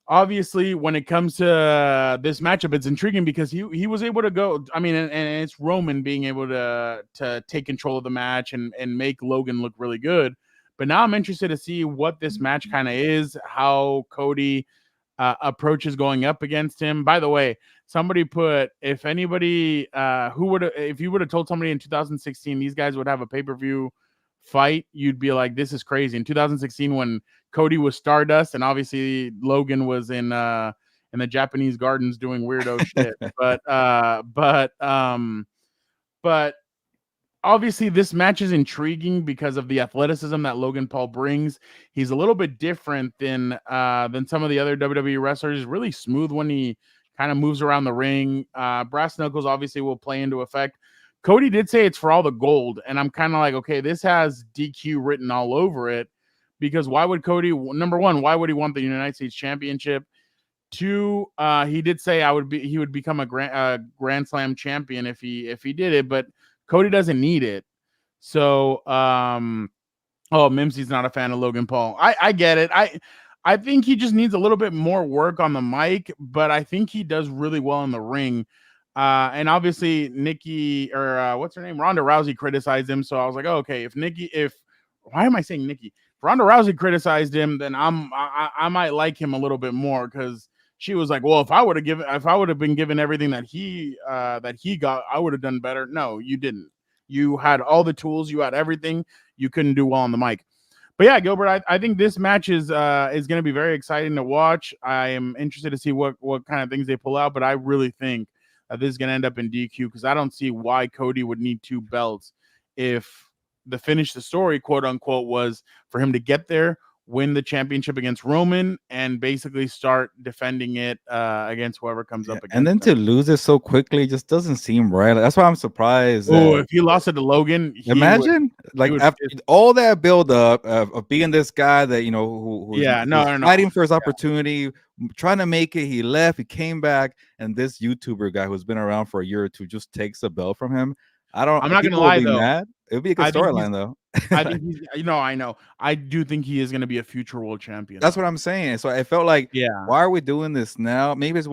obviously, when it comes to this matchup, it's intriguing because he was able to go. I mean, and it's Roman being able to take control of the match and make Logan look really good. But now I'm interested to see what this match kind of is, how Cody approaches going up against him. By the way, somebody put, if anybody if you would have told somebody in 2016 these guys would have a pay-per-view fight, you'd be like, this is crazy. In 2016, when Cody was Stardust and obviously Logan was in the Japanese gardens doing weirdo shit. But obviously this match is intriguing because of the athleticism that Logan Paul brings. He's a little bit different than some of the other WWE wrestlers. He's really smooth when he kind of moves around the ring. Brass knuckles obviously will play into effect. Cody did say it's for all the gold, and I'm kind of like, okay, this has DQ written all over it, because why would Cody, number one, why would he want the United States Championship? 2, he did say he would become a Grand Slam champion if he did it, but Cody doesn't need it. So, Mimsy's not a fan of Logan Paul. I get it. I think he just needs a little bit more work on the mic, but I think he does really well in the ring. And obviously Nikki, or what's her name? Ronda Rousey criticized him. So I was like, oh, okay, why am I saying Nikki? If Ronda Rousey criticized him, then I might like him a little bit more, because she was like, well, if I would have been given everything that he got, I would have done better. No, you didn't. You had all the tools, you had everything. You couldn't do well on the mic. But yeah, Gilbert, I think this match is going to be very exciting to watch. I am interested to see what kind of things they pull out, but I really think this is going to end up in DQ, because I don't see why Cody would need 2 belts if the finish the story, quote unquote, was for him to get there, win the championship against Roman, and basically start defending it against whoever comes up against and then him. to lose it so quickly just doesn't seem right. That's why I'm surprised. Oh, if he lost it to Logan, imagine after all that build up of being this guy that, you know, who's fighting for his opportunity, trying to make it. He left, he came back, and this YouTuber guy who's been around for a year or two just takes the belt from him. I'm not gonna lie though. Mad. It would be a good storyline though. I think he's, I know. I do think he is going to be a future world champion. That's what I'm saying. So I felt like, why are we doing this now? Maybe his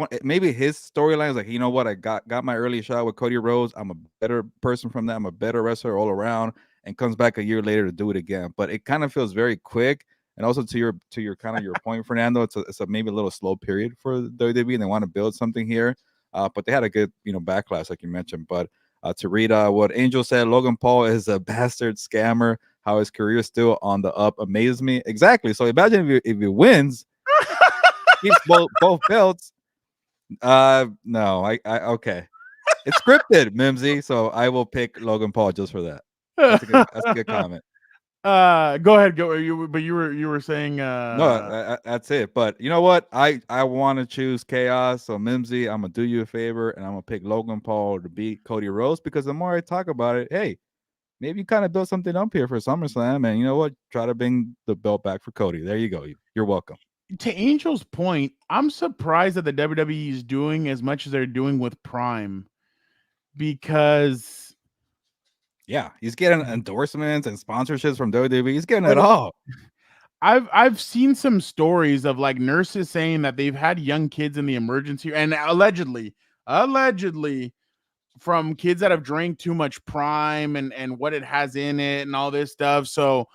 storyline is like, you know what? I got my early shot with Cody Rhodes. I'm a better person from that. I'm a better wrestler all around, and comes back a year later to do it again. But it kind of feels very quick. And also to your kind of your point, Fernando, it's a maybe a little slow period for WWE, and they want to build something here. But they had a good, backlash, like you mentioned. But to read what Angel said, Logan Paul is a bastard scammer. How his career is still on the up amazes me. Exactly. So imagine if he wins, keeps both belts. No, I okay. It's scripted, Mimsy. So I will pick Logan Paul just for that. That's a good comment. Go ahead. Go. You were saying. No, that's it. But you know what? I want to choose chaos. So Mimsy, I'm gonna do you a favor, and I'm gonna pick Logan Paul to beat Cody Rhodes because the more I talk about it, hey, maybe you kind of build something up here for SummerSlam, and you know what? Try to bring the belt back for Cody. There you go. You're welcome. To Angel's point, I'm surprised that the WWE is doing as much as they're doing with Prime, because yeah, he's getting endorsements and sponsorships from WWE. He's getting it all. I've seen some stories of like nurses saying that they've had young kids in the emergency, and allegedly from kids that have drank too much Prime and what it has in it and all this stuff. So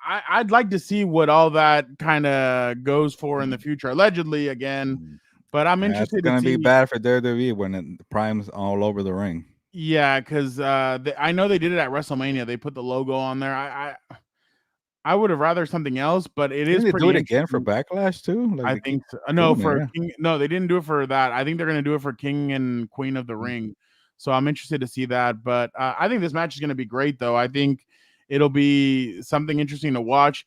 I'd like to see what all that kind of goes for in the future. Allegedly, again, but I'm interested. It's gonna be bad for WWE when the Prime's all over the ring. Yeah, because I know they did it at WrestleMania. They put the logo on there. I would have rather something else, but it is. They pretty do it again for Backlash too. I think so. No, for King, no, they didn't do it for that. I think they're gonna do it for King and Queen of the Ring. So I'm interested to see that. But I think this match is gonna be great, though. I think it'll be something interesting to watch.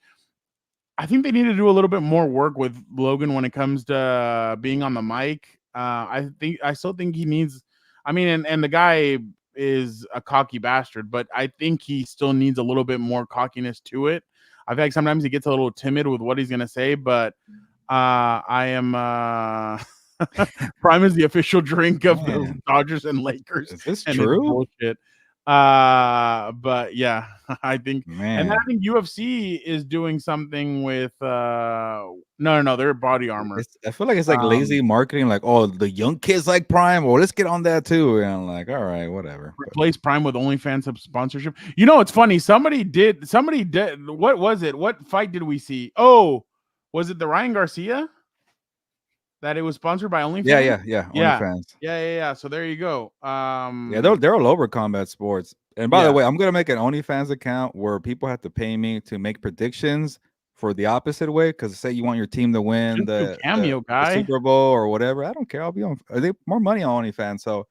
I think they need to do a little bit more work with Logan when it comes to being on the mic. I still think he needs. I mean, and the guy is a cocky bastard, but I think he still needs a little bit more cockiness to it. I feel like sometimes he gets a little timid with what he's gonna say, but I am Prime is the official drink of the Dodgers and Lakers. Is this and true? Bullshit. But yeah, I think, and I think UFC is doing something with no, they're body armor. I feel like it's like lazy marketing, like, oh, the young kids like Prime, well, let's get on that too. And I'm like, all right, whatever. Replace Prime with OnlyFans sponsorship. You know, it's funny. Somebody did. What was it? What fight did we see? Oh, was it the Ryan Garcia? That it was sponsored by OnlyFans? Yeah. OnlyFans. Yeah. So there you go. Yeah, they're all over combat sports. And by the way, I'm gonna make an OnlyFans account where people have to pay me to make predictions for the opposite way. Because say you want your team to win the Super Bowl or whatever, I don't care. I'll be on. Are they more money on OnlyFans? So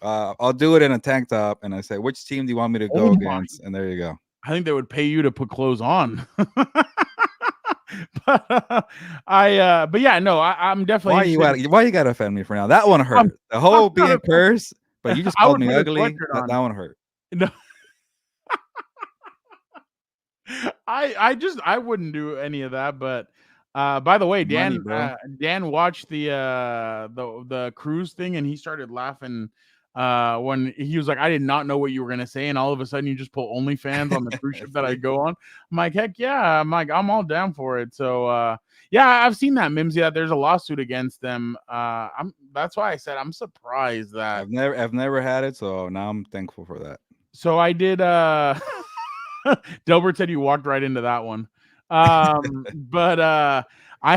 I'll do it in a tank top, and I say, which team do you want me to go against? And there you go. I think they would pay you to put clothes on. But yeah, no, I'm definitely. Why you gotta offend me for now? That one hurt. The whole being cursed, but you just called me ugly. That one hurt. No. I wouldn't do any of that. But by the way, Dan watched the cruise thing, and he started laughing when he was like, I did not know what you were gonna say, and all of a sudden you just pull OnlyFans on the cruise ship that I go on. I'm like, heck yeah, I'm all down for it. So yeah, I've seen that, Mimsy, that there's a lawsuit against them. That's why I said I'm surprised that I've never had it, so now I'm thankful for that. So I did Delbert said you walked right into that one. But I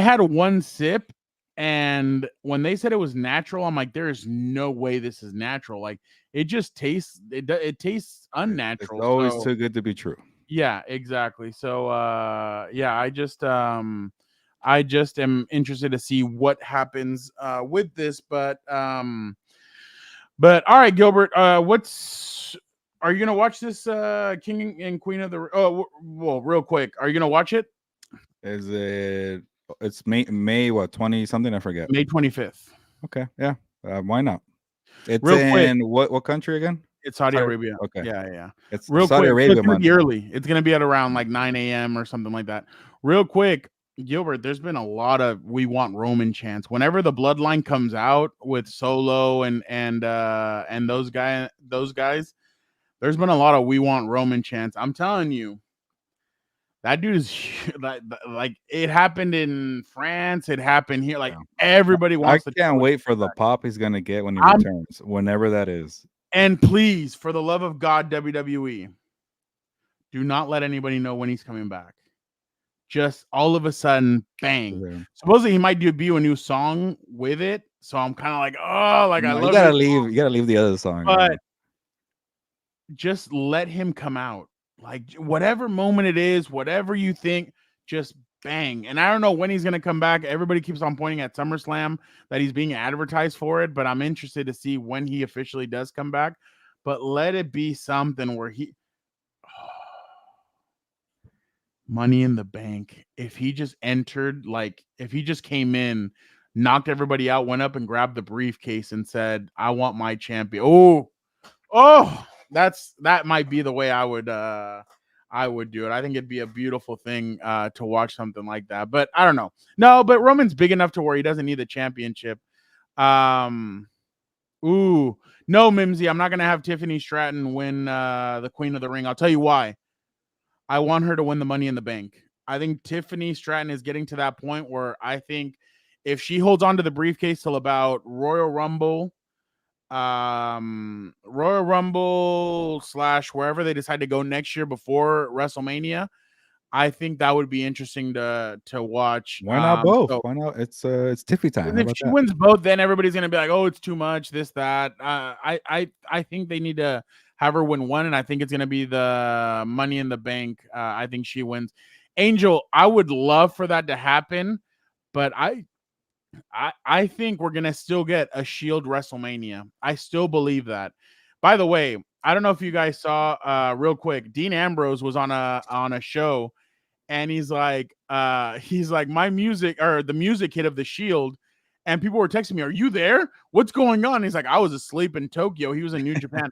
had one sip, and when they said it was natural, I'm like, there is no way this is natural. Like, it just tastes, it tastes unnatural. It's always too good to be true. Yeah, exactly. So yeah, I just am interested to see what happens with this. But all right, Gilbert, are you gonna watch this King and Queen of the? Oh, well, real quick, are you gonna watch it? Is it? It's May what 20 something? I forget. May 25th. Okay, yeah. Why not? It's real in quick. What country again? It's Saudi Arabia. Okay. Yeah. It's real Saudi quick. Arabia. It's gonna be early. It's gonna be at around like 9 a.m. or something like that. Real quick, Gilbert. There's been a lot of "We Want Roman" chants. Whenever the Bloodline comes out with Solo and those guys, there's been a lot of "We Want Roman" chants. I'm telling you, that dude is like, it happened in France. It happened here. Like, everybody wants. I can't wait for the pop he's gonna get when he returns, whenever that is. And please, for the love of God, WWE, do not let anybody know when he's coming back. Just all of a sudden, bang. Yeah. Supposedly he might do a new song with it. So I'm kind of like, oh, like, I love it. You gotta leave the other song. But just let him come out. Like, whatever moment it is, whatever you think, just bang. And I don't know when he's going to come back. Everybody keeps on pointing at SummerSlam that he's being advertised for it, but I'm interested to see when he officially does come back. But let it be something where Money in the Bank. If he just entered, like if he just came in, knocked everybody out, went up and grabbed the briefcase and said, "I want my champion." Oh, that might be the way I would do it. I think it'd be a beautiful thing to watch something like that. But I don't know. No, but Roman's big enough to where he doesn't need the championship. No, Mimsy, I'm not gonna have Tiffany Stratton win the Queen of the Ring. I'll tell you why. I want her to win the Money in the Bank. I think Tiffany Stratton is getting to that point where I think if she holds on to the briefcase till about Royal Rumble / wherever they decide to go next year before WrestleMania, I think that would be interesting to watch. Why not both? Why not? It's Tiffy time. How If about she that? wins both, then everybody's gonna be like, "Oh, it's too much." This, that. I think they need to have her win one, and I think it's gonna be the Money in the Bank. I think she wins. Angel, I would love for that to happen, but I think we're gonna still get a Shield WrestleMania. I still believe that. By the way, I don't know if you guys saw real quick. Dean Ambrose was on a show, and he's like my music or the music hit of the Shield, and people were texting me, "Are you there? What's going on?" He's like, "I was asleep in Tokyo." He was in New Japan.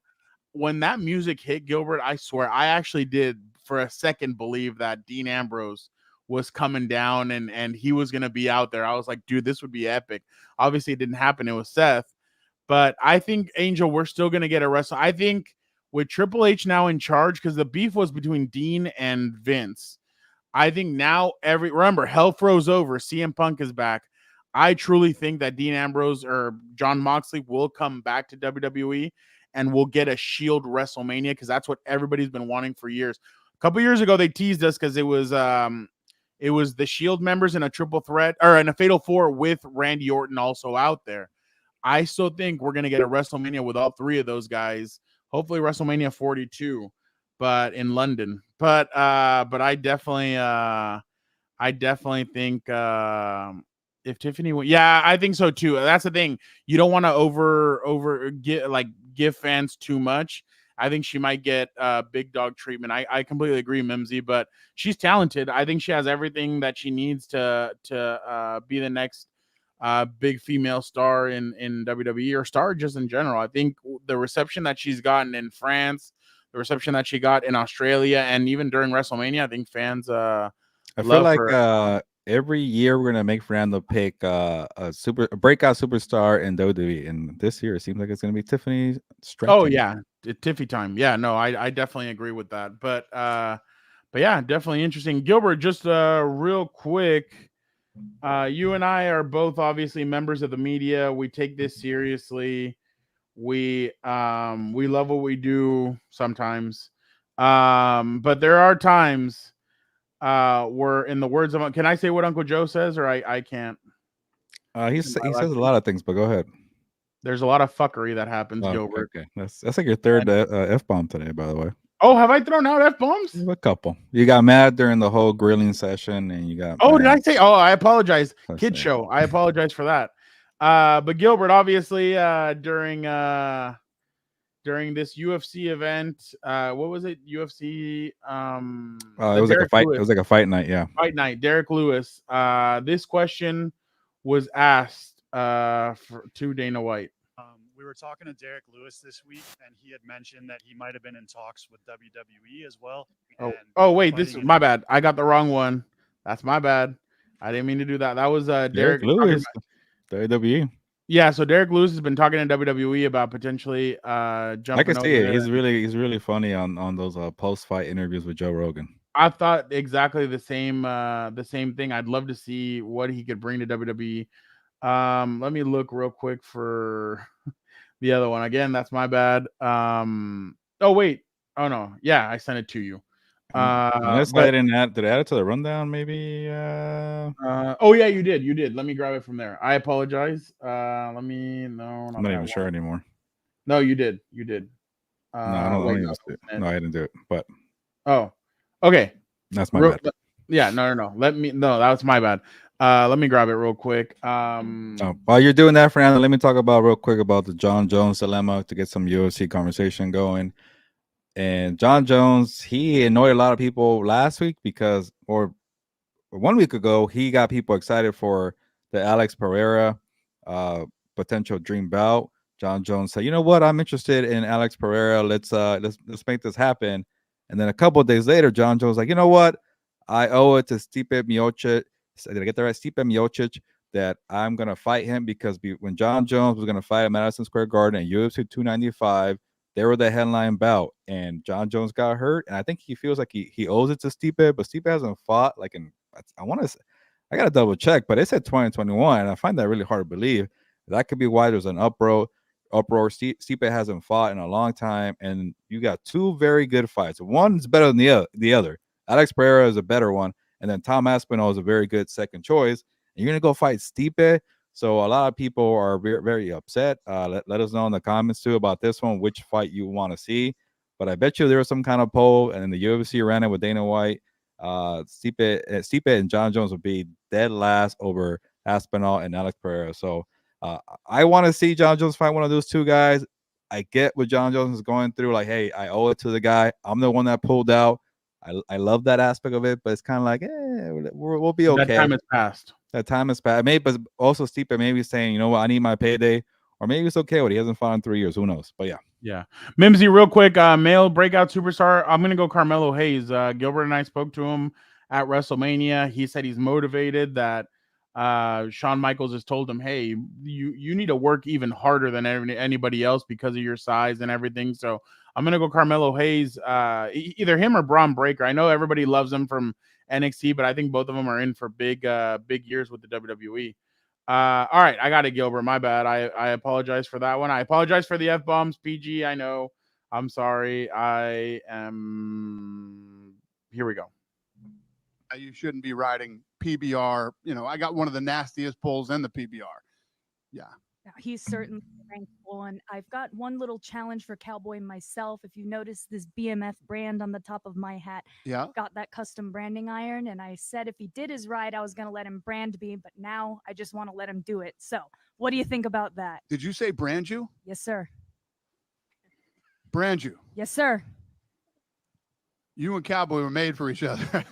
When that music hit, Gilbert, I swear I actually did for a second believe that Dean Ambrose was coming down and he was going to be out there. I was like, dude, this would be epic. Obviously it didn't happen. It was Seth, but I think, Angel, we're still going to get a wrestle. I think with Triple H now in charge, because the beef was between Dean and Vince. I think now remember, hell froze over. CM Punk is back. I truly think that Dean Ambrose or Jon Moxley will come back to WWE and we'll get a Shield WrestleMania, because that's what everybody's been wanting for years. A couple years ago, they teased us because it was the Shield members in a triple threat or in a fatal four with Randy Orton also out there. I still think we're going to get a WrestleMania with all three of those guys. Hopefully WrestleMania 42, but in London. But I definitely think if Tiffany went, yeah, I think so too. That's the thing. You don't want to give fans too much. I think she might get big dog treatment. I completely agree, Mimsy, but she's talented. I think she has everything that she needs to be the next big female star in WWE or star just in general. I think the reception that she's gotten in France, the reception that she got in Australia, and even during WrestleMania, I think fans I feel like every year we're gonna make Fernando pick a breakout superstar in WWE, and this year it seems like it's gonna be Tiffany Stratton. Oh yeah, Tiffy time. Yeah, no, I definitely agree with that. But yeah, definitely interesting. Gilbert, just real quick, you and I are both obviously members of the media. We take this seriously. We love what we do sometimes, but there are times where, in the words of, can I say what Uncle Joe says, or I can't? He says a lot of things, but go ahead. There's a lot of fuckery that happens, Gilbert. Okay. That's like your third F-bomb today, by the way. Oh, have I thrown out F-bombs? A couple. You got mad during the whole grilling session, and you got. Oh, did I say? Oh, I apologize. Kid show. I apologize for that. But Gilbert, obviously, during this UFC event, what was it? UFC. It was like a fight. Lewis. It was like a fight night. Yeah. Fight night. Derek Lewis. This question was asked to Dana White. We were talking to Derek Lewis this week, and he had mentioned that he might have been in talks with WWE as well. Oh wait, this is my bad. I got the wrong one. That's my bad. I didn't mean to do that. That was Derek Lewis, WWE. Yeah, so Derek Lewis has been talking to WWE about potentially jumping. I can see it. He's really funny on those post-fight interviews with Joe Rogan. I thought exactly the same thing. I'd love to see what he could bring to WWE. Let me look real quick for the other one. Again, that's my bad. Oh wait. Oh no. Yeah, I sent it to you. Did I add it to the rundown? Maybe. Oh yeah, you did. Let me grab it from there. I apologize. I'm not even sure anymore. No, you did. No, I don't. No, I didn't do it. But oh, okay. That's my bad. Yeah, no. That was my bad. Let me grab it real quick. While you're doing that, Fernando, let me talk about real quick about the John Jones dilemma to get some UFC conversation going. And John Jones, he annoyed a lot of people last week because, or 1 week ago, he got people excited for the Alex Pereira potential dream bout. John Jones said, "You know what? I'm interested in Alex Pereira. Let's make this happen." And then a couple of days later, John Jones was like, "You know what? I owe it to Stipe Miocic. Did I get that right? Stipe Miocic, that I'm gonna fight him because when John Jones was gonna fight at Madison Square Garden at UFC 295, they were the headline bout, and John Jones got hurt, and I think he feels like he owes it to Stipe, but Stipe hasn't fought like in I want to. I gotta double check, but it said 2021, and I find that really hard to believe. That could be why there's an uproar. Stipe hasn't fought in a long time, and you got two very good fights. One's better than the other. Alex Pereira is a better one, and then Tom Aspinall is a very good second choice. And you're gonna go fight Stipe. So a lot of people are very, very upset. Let us know in the comments too about this one, which fight you want to see. But I bet you there was some kind of poll, and then the UFC ran it with Dana White. Stipe and John Jones would be dead last over Aspinall and Alex Pereira. So I want to see John Jones fight one of those two guys. I get what John Jones is going through. Like, hey, I owe it to the guy. I'm the one that pulled out. I love that aspect of it, but it's kind of like, we'll be okay. That time has passed. That time has passed. Maybe, but also Stipe maybe saying, you know what, I need my payday, or maybe it's okay with he hasn't fought in 3 years. Who knows? But yeah. Mimsy, real quick, male breakout superstar. I'm gonna go Carmelo Hayes. Gilbert and I spoke to him at WrestleMania. He said he's motivated. That Shawn Michaels has told him, hey, you need to work even harder than anybody else because of your size and everything. So I'm gonna go Carmelo Hayes. Either him or Braun Breaker. I know everybody loves him from NXT, but I think both of them are in for big years with the WWE. All right, I got it, Gilbert. My bad. I apologize for that one. I apologize for the F-bombs, PG. I know. I'm sorry. I am. Here we go. You shouldn't be riding PBR. I got one of the nastiest pulls in the PBR. Yeah. He's certainly thankful. And I've got one little challenge for Cowboy myself. If you notice this BMF brand on the top of my hat, yeah, got that custom branding iron. And I said if he did his ride, I was going to let him brand me, but now I just want to let him do it. So what do you think about that? Did you say brand you? Yes, sir. Brand you? Yes, sir. You and Cowboy were made for each other.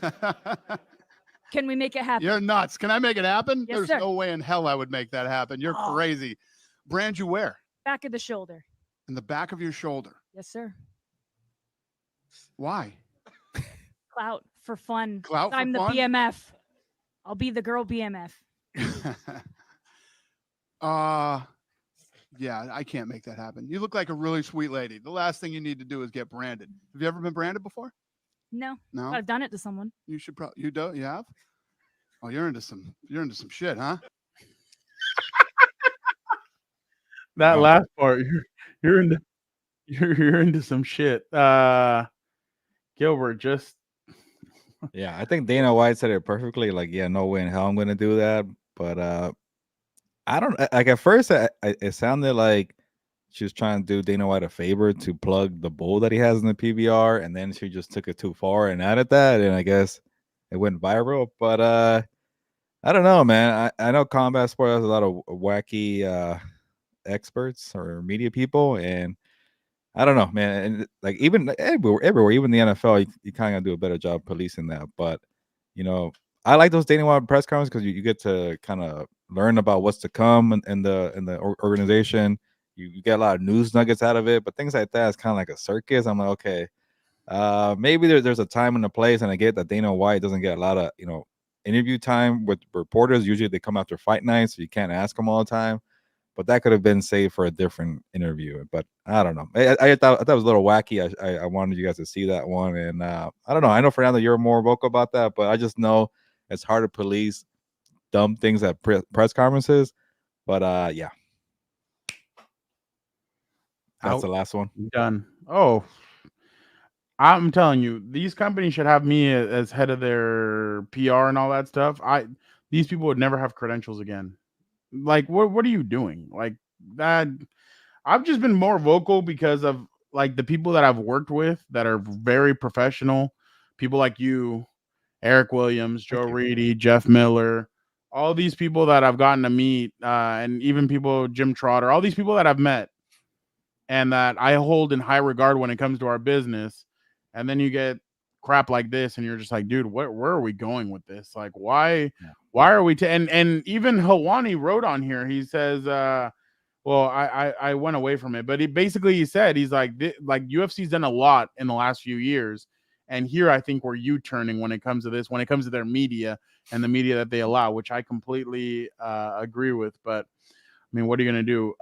Can we make it happen? You're nuts. Can I make it happen? Yes, There's sir. no way in hell I would make that happen. You're crazy. Brand you where? Back of the shoulder. In the back of your shoulder. Yes, sir. Why? Clout for fun. Clout for I'm the fun? BMF. I'll be the girl BMF. Yeah, I can't make that happen. You look like a really sweet lady. The last thing you need to do is get branded. Have you ever been branded before? No. No. I've done it to someone. You should probably. You do? You have? Oh, you're into some shit, huh? That last part, you're into some shit. Gilbert, just Yeah, I think Dana White said it perfectly. Like, yeah, no way in hell I'm gonna do that. But I don't like at first. It sounded like she was trying to do Dana White a favor to plug the bull that he has in the PBR, and then she just took it too far and added that, and I guess it went viral. But I don't know, man. I know combat sport has a lot of wacky experts or media people, and I don't know, man. And like even everywhere, even the NFL, you kind of do a better job policing that. But I like those Dana White press conferences because you get to kind of learn about what's to come in the organization. You get a lot of news nuggets out of it, but things like that is kind of like a circus. I'm like, okay, maybe there's a time and a place, and I get that Dana White doesn't get a lot of interview time with reporters. Usually they come after fight nights, so you can't ask them all the time. But that could have been saved for a different interview. But I don't know. I thought it was a little wacky. I wanted you guys to see that one, and I don't know. I know Fernando, you're more vocal about that, but I just know it's hard to police dumb things at press conferences. But yeah. That's the last one. Done. Oh, I'm telling you, these companies should have me as head of their PR and all that stuff. These people would never have credentials again. Like, what are you doing? Like that. I've just been more vocal because of like the people that I've worked with that are very professional, people like you Eric Williams, Joe Reedy, Jeff Miller, all these people that I've gotten to meet, and even people, Jim Trotter, all these people that I've met and that I hold in high regard when it comes to our business. And then you get crap like this and you're just like, dude, where are we going with this? Like, why are we and even Hawani wrote on here, he says, well, I went away from it, but he said, he's like UFC's done a lot in the last few years. And here I think we're U-turning when it comes to this, when it comes to their media and the media that they allow, which I completely agree with. But I mean, what are you going to do?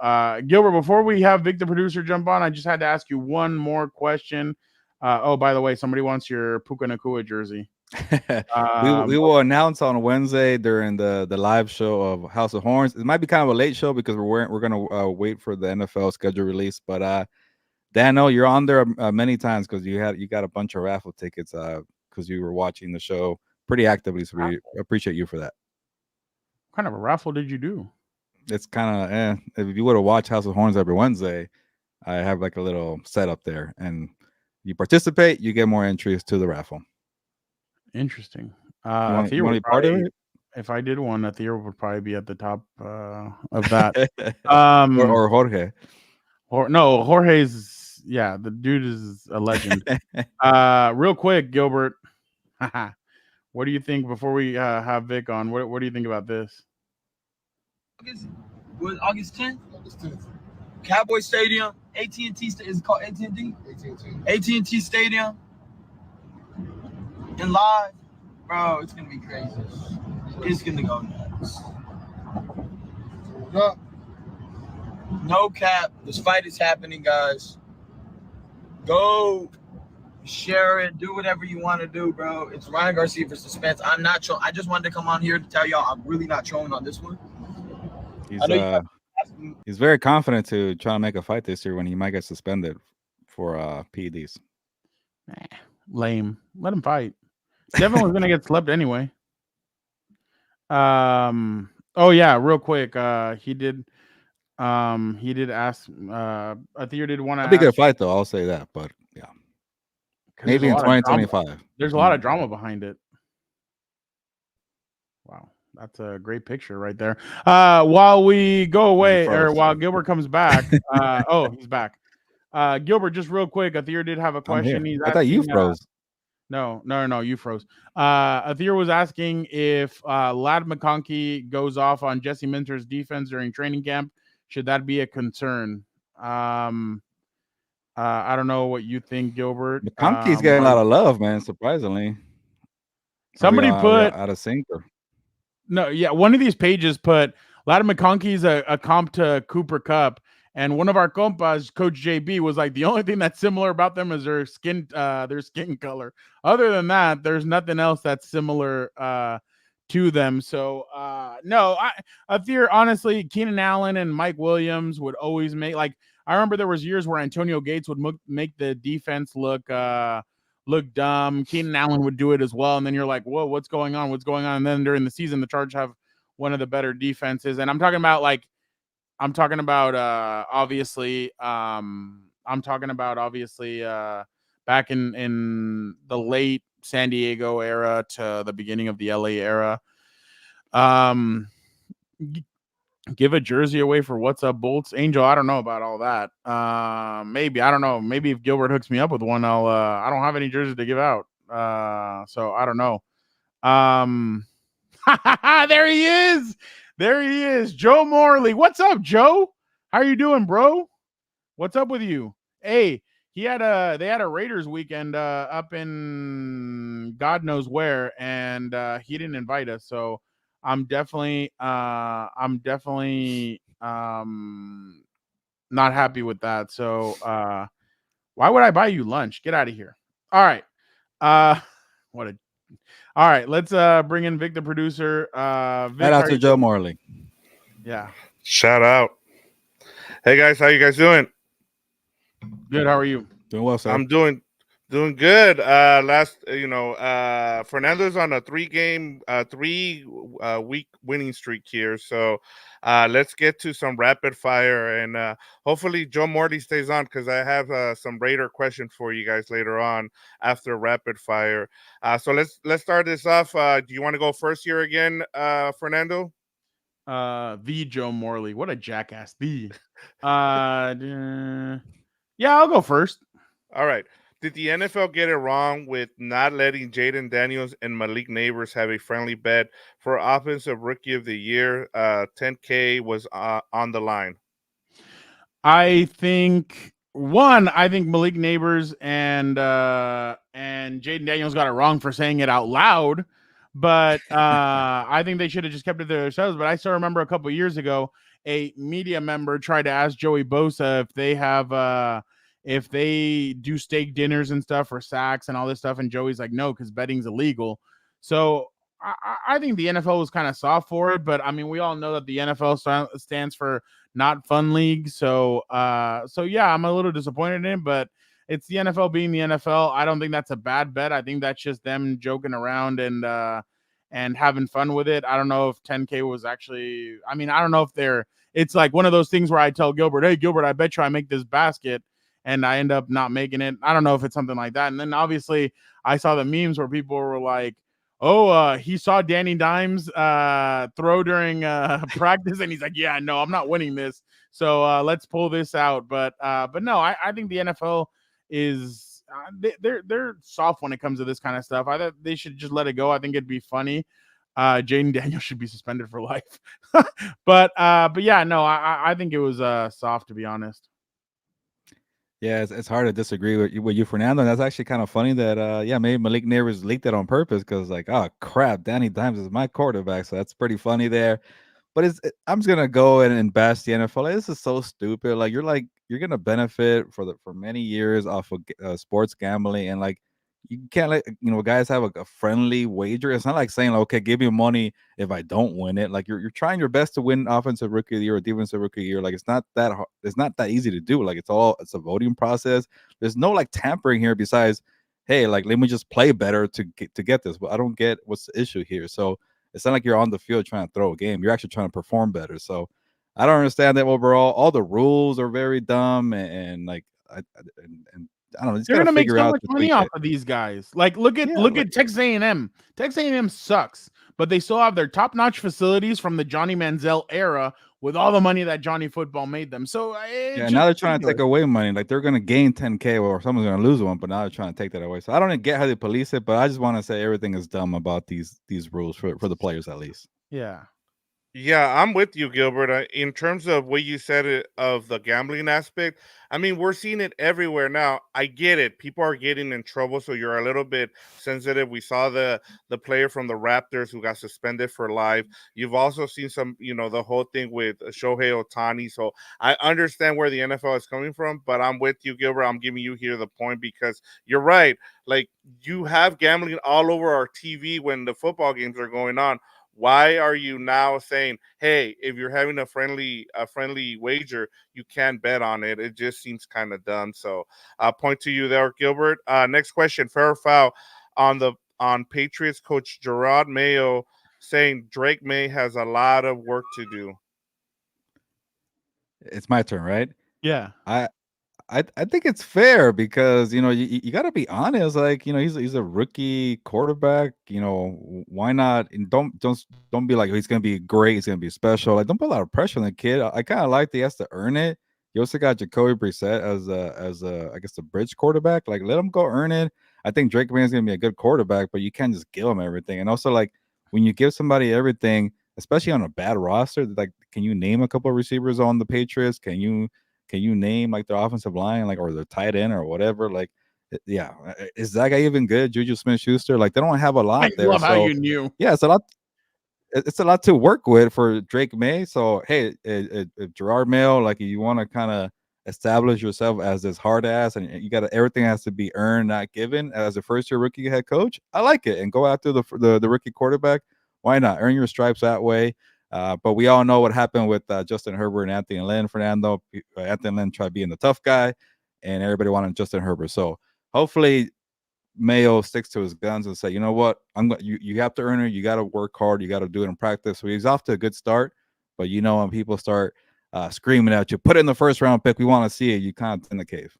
Gilbert, before we have Vic, the producer, jump on, I just had to ask you one more question. Oh, by the way, somebody wants your Puka Nakua jersey. We will announce on Wednesday during the live show of House of Horns. It might be kind of a late show because we're gonna wait for the NFL schedule release. But Dano, you're on there many times because you got a bunch of raffle tickets because you were watching the show pretty actively. So we appreciate you for that. What kind of a raffle did you do? It's kind of if you would have watched House of Horns every Wednesday, I have like a little setup there, and you participate, you get more entries to the raffle. Interesting. You want to be part of it? If I did one, Athir would probably be at the top of that. or Jorge. No, Jorge's, yeah, the dude is a legend. Real quick, Gilbert, what do you think before we have Vic on? What do you think about this? August 10th? August 10th. Cowboy Stadium, AT&T is it called AT&T? AT&T Stadium. And live, bro, it's gonna be crazy. It's gonna go nuts. No cap. This fight is happening, guys. Go share it. Do whatever you want to do, bro. It's Ryan Garcia for Suspense. I'm not trolling. I just wanted to come on here to tell y'all I'm really not trolling on this one. He's very confident to try to make a fight this year when he might get suspended for PEDs. Lame. Let him fight. Devin was gonna get slept anyway. Oh yeah, real quick. He did ask. Athir did want to. It'd be a good fight though. I'll say that, but yeah, maybe in 2025. There's a lot of drama behind it. Wow, that's a great picture right there. While we go away, or while Gilbert comes back. Oh, he's back. Gilbert, just real quick. Athir did have a question. I thought you froze. No, you froze. Athir was asking if Ladd McConkey goes off on Jesse Minter's defense during training camp. Should that be a concern? I don't know what you think, Gilbert. McConkey's getting a lot of love, man. Surprisingly, somebody put out of sinker. No, yeah, one of these pages put Ladd McConkey's a comp to Cooper Kupp. And one of our compas, Coach JB, was like, the only thing that's similar about them is their skin color. Other than that, there's nothing else that's similar to them. So no, Athir, honestly, Keenan Allen and Mike Williams would always make, like, I remember there was years where Antonio Gates would make the defense look dumb. Keenan Allen would do it as well. And then you're like, whoa, what's going on? And then during the season, the Chargers have one of the better defenses. And I'm talking about obviously back in the late San Diego era to the beginning of the LA era. Give a jersey away for What's Up Bolts. Angel, I don't know about all that. Maybe, I don't know. Maybe if Gilbert hooks me up with one, I don't have any jerseys to give out. So I don't know. There he is. There he is, Joe Morley. What's up, Joe? How you doing, bro? What's up with you? Hey, they had a Raiders weekend up in God knows where, and he didn't invite us. So I'm definitely not happy with that. So why would I buy you lunch? Get out of here. All right. All right, let's bring in Vic, the producer. Vic, shout out to Joe Morley. Yeah. Shout out. Hey guys, how you guys doing? Good. How are you? Doing well, sir. I'm doing Doing good. Fernando's on a three week winning streak here. So let's get to some rapid fire, and hopefully Joe Morley stays on because I have some Raider questions for you guys later on after rapid fire. So let's start this off. Do you want to go first here again, Fernando? The Joe Morley. What a jackass. Yeah, I'll go first. All right. Did the NFL get it wrong with not letting Jayden Daniels and Malik Nabers have a friendly bet for Offensive Rookie of the Year? 10K was on the line. I think Malik Nabers and Jayden Daniels got it wrong for saying it out loud, but I think they should have just kept it to themselves. But I still remember a couple years ago, a media member tried to ask Joey Bosa if they do steak dinners and stuff for sacks and all this stuff, and Joey's like, no, because betting's illegal. So I think the NFL was kind of soft for it, but I mean, we all know that the NFL stands for not fun league. So yeah, I'm a little disappointed in it, but it's the NFL being the NFL. I don't think that's a bad bet. I think that's just them joking around and having fun with it. I don't know if 10K was actually, I mean, I don't know if it's like one of those things where I tell Gilbert, hey, Gilbert, I bet you I make this basket, and I end up not making it. I don't know if it's something like that. And then obviously I saw the memes where people were like, he saw Danny Dimes throw during practice, and he's like, yeah, no, I'm not winning this. So let's pull this out. But no, I think the NFL is they're soft when it comes to this kind of stuff. I thought they should just let it go. I think it'd be funny. Jayden Daniels should be suspended for life. but yeah, no, I think it was soft, to be honest. Yeah, it's hard to disagree with you, Fernando. And that's actually kind of funny that maybe Malik Nabers leaked it on purpose because like, oh crap, Danny Dimes is my quarterback, so that's pretty funny there. But I'm just gonna go and bash the NFL. Like, this is so stupid. Like you're gonna benefit for many years off of sports gambling, and like you can't let guys have a friendly wager. It's not like saying, okay, give me money if I don't win it. Like you're trying your best to win Offensive Rookie of the Year or Defensive Rookie of the Year. Like it's not that hard. It's not that easy to do. Like it's a voting process. There's no like tampering here. Besides, hey, like let me just play better to get this. But I don't get what's the issue here. So it's not like you're on the field trying to throw a game. You're actually trying to perform better. So I don't understand that overall. All the rules are very dumb and like I don't know. They're gonna make so much money off of these guys. Like look at Texas A&M. Texas A&M sucks, but they still have their top-notch facilities from the Johnny Manziel era with all the money that Johnny Football made them. So now they're trying to take away money. Like they're gonna gain 10K or someone's gonna lose one, but now they're trying to take that away. So I don't get how they police it, but I just want to say everything is dumb about these rules for the players at least. Yeah. Yeah, I'm with you, Gilbert. In terms of what you said of the gambling aspect, I mean, we're seeing it everywhere now. I get it. People are getting in trouble, so you're a little bit sensitive. We saw the player from the Raptors who got suspended for life. You've also seen some, the whole thing with Shohei Ohtani. So I understand where the NFL is coming from, but I'm with you, Gilbert. I'm giving you here the point because you're right. Like you have gambling all over our TV when the football games are going on. Why are you now saying, hey, if you're having a friendly wager, you can bet on it? It just seems kind of dumb. So I'll point to you there, Gilbert. Next question, fair or foul on Patriots coach Gerard Mayo saying Drake May has a lot of work to do. It's my turn, right? Yeah. I think it's fair because you got to be honest. Like he's a rookie quarterback. Why not? And don't be like he's gonna be great. He's gonna be special. Like don't put a lot of pressure on the kid. I kind of like that he has to earn it. You also got Jacoby Brissett as I guess the bridge quarterback. Like let him go earn it. I think Drake May is gonna be a good quarterback, but you can't just give him everything. And also like when you give somebody everything, especially on a bad roster, like can you name a couple of receivers on the Patriots? Can you name like their offensive line, like or their tight end or whatever? Like, yeah, is that guy even good? Juju Smith-Schuster, like they don't have a lot there. Love how you knew. Yeah, it's a lot. It's a lot to work with for Drake May. So hey, if Gerard Mayo, like you want to kind of establish yourself as this hard ass, and you got everything has to be earned, not given. As a first year rookie head coach, I like it, and go after the rookie quarterback. Why not earn your stripes that way? But we all know what happened with Justin Herbert and Anthony Lynn. Fernando, Anthony Lynn tried being the tough guy, and everybody wanted Justin Herbert. So hopefully Mayo sticks to his guns and say, you know what, you have to earn it. You got to work hard. You got to do it in practice. So he's off to a good start. But when people start screaming at you, put it in the first round pick, we want to see it, you kind of in the cave.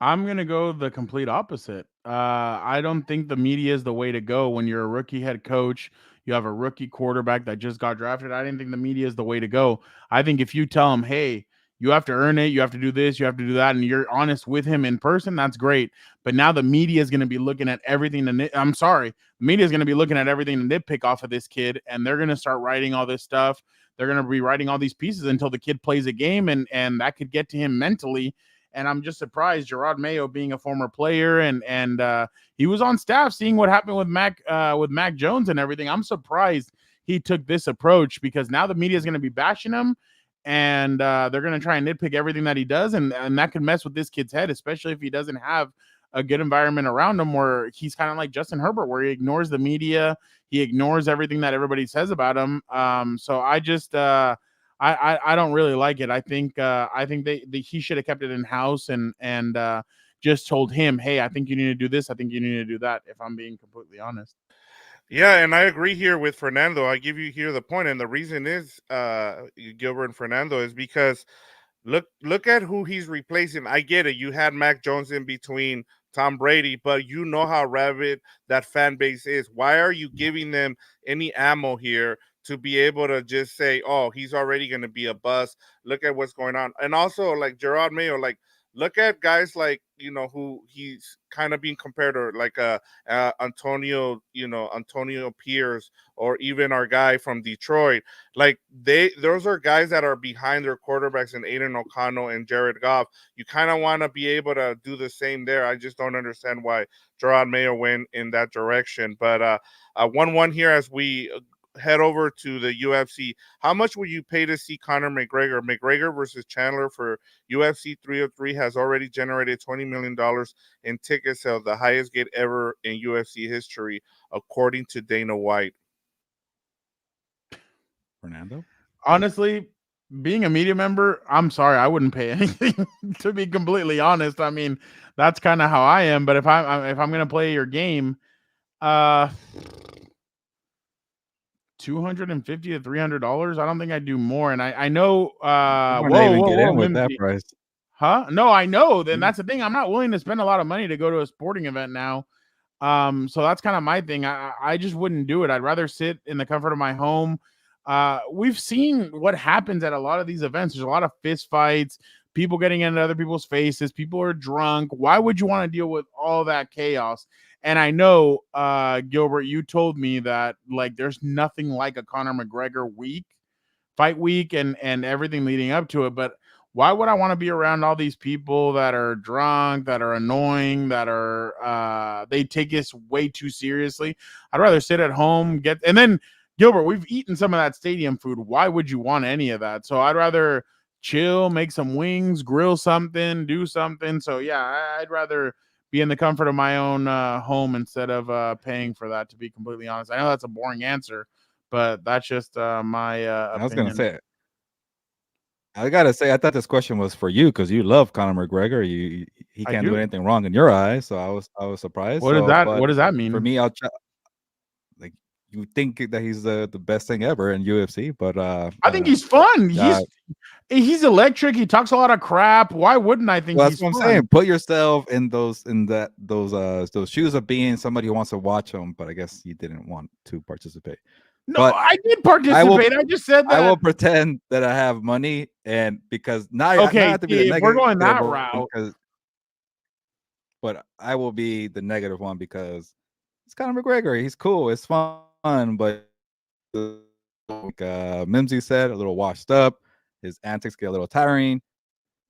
I'm gonna go the complete opposite. I don't think the media is the way to go when you're a rookie head coach. You have a rookie quarterback that just got drafted. I didn't think the media is the way to go. I think if you tell him, hey, you have to earn it, you have to do this, you have to do that, and you're honest with him in person, that's great. But now the media is going to be looking at everything. I'm sorry, the media is going to be looking at everything to nitpick off of this kid, and they're going to start writing all this stuff. They're going to be writing all these pieces until the kid plays a game, and that could get to him mentally. And I'm just surprised, Gerard Mayo being a former player and he was on staff, seeing what happened with Mac Jones and everything. I'm surprised he took this approach, because now the media is going to be bashing him, and they're going to try and nitpick everything that he does, and that could mess with this kid's head, especially if he doesn't have a good environment around him, where he's kind of like Justin Herbert, where he ignores the media, he ignores everything that everybody says about him. So I just I don't really like it. I think he should have kept it in house and just told him, hey, I think you need to do this. I think you need to do that. If I'm being completely honest. Yeah, and I agree here with Fernando. I give you here the point, and the reason is Gilbert and Fernando is because look at who he's replacing. I get it. You had Mac Jones in between Tom Brady, but you know how rabid that fan base is. Why are you giving them any ammo here to be able to just say, oh, he's already going to be a bust? Look at what's going on. And also, like Gerard Mayo, like, look at guys like, who he's kind of being compared to, like Antonio Pierce, or even our guy from Detroit. Like those are guys that are behind their quarterbacks, and Aiden O'Connell and Jared Goff. You kind of want to be able to do the same there. I just don't understand why Gerard Mayo went in that direction. But 1-1 here as we head over to the UFC. How much would you pay to see Conor McGregor? McGregor versus Chandler for UFC 303 has already generated $20 million in ticket sales, the highest gate ever in UFC history, according to Dana White. Fernando? Honestly, being a media member, I'm sorry, I wouldn't pay anything, to be completely honest. I mean, that's kind of how I am. But if I'm going to play your game, $250 to $300. I don't think I'd do more. And I know with that price. Huh? No, I know. Then that's the thing. I'm not willing to spend a lot of money to go to a sporting event now. So that's kind of my thing. I just wouldn't do it. I'd rather sit in the comfort of my home. We've seen what happens at a lot of these events. There's a lot of fist fights, people getting into other people's faces, people are drunk. Why would you want to deal with all that chaos? And I know, Gilbert, you told me that like there's nothing like a Conor McGregor fight week and everything leading up to it. But why would I want to be around all these people that are drunk, that are annoying, that are they take this way too seriously? I'd rather sit at home, and then Gilbert, we've eaten some of that stadium food. Why would you want any of that? So I'd rather chill, make some wings, grill something, do something. So yeah, I'd rather be in the comfort of my own home instead of paying for that, to be completely honest. I know that's a boring answer, but that's just my opinion. I was going to say it. I gotta say, I thought this question was for you because you love Conor McGregor. He can't do anything wrong in your eyes, so I was surprised. What does that mean? For me, I'll try. Like, you think that he's the best thing ever in UFC, but I think he's fun. He's electric. He talks a lot of crap. Why wouldn't I think? That's what I'm saying. Put yourself in those shoes of being somebody who wants to watch him, but I guess you didn't want to participate. No, but I did participate. I just said that. I will pretend that I have money, and because now if we're going that route, but I will be the negative one because it's Conor McGregor. He's cool. It's fun, but like Mimsy said, a little washed up. His antics get a little tiring,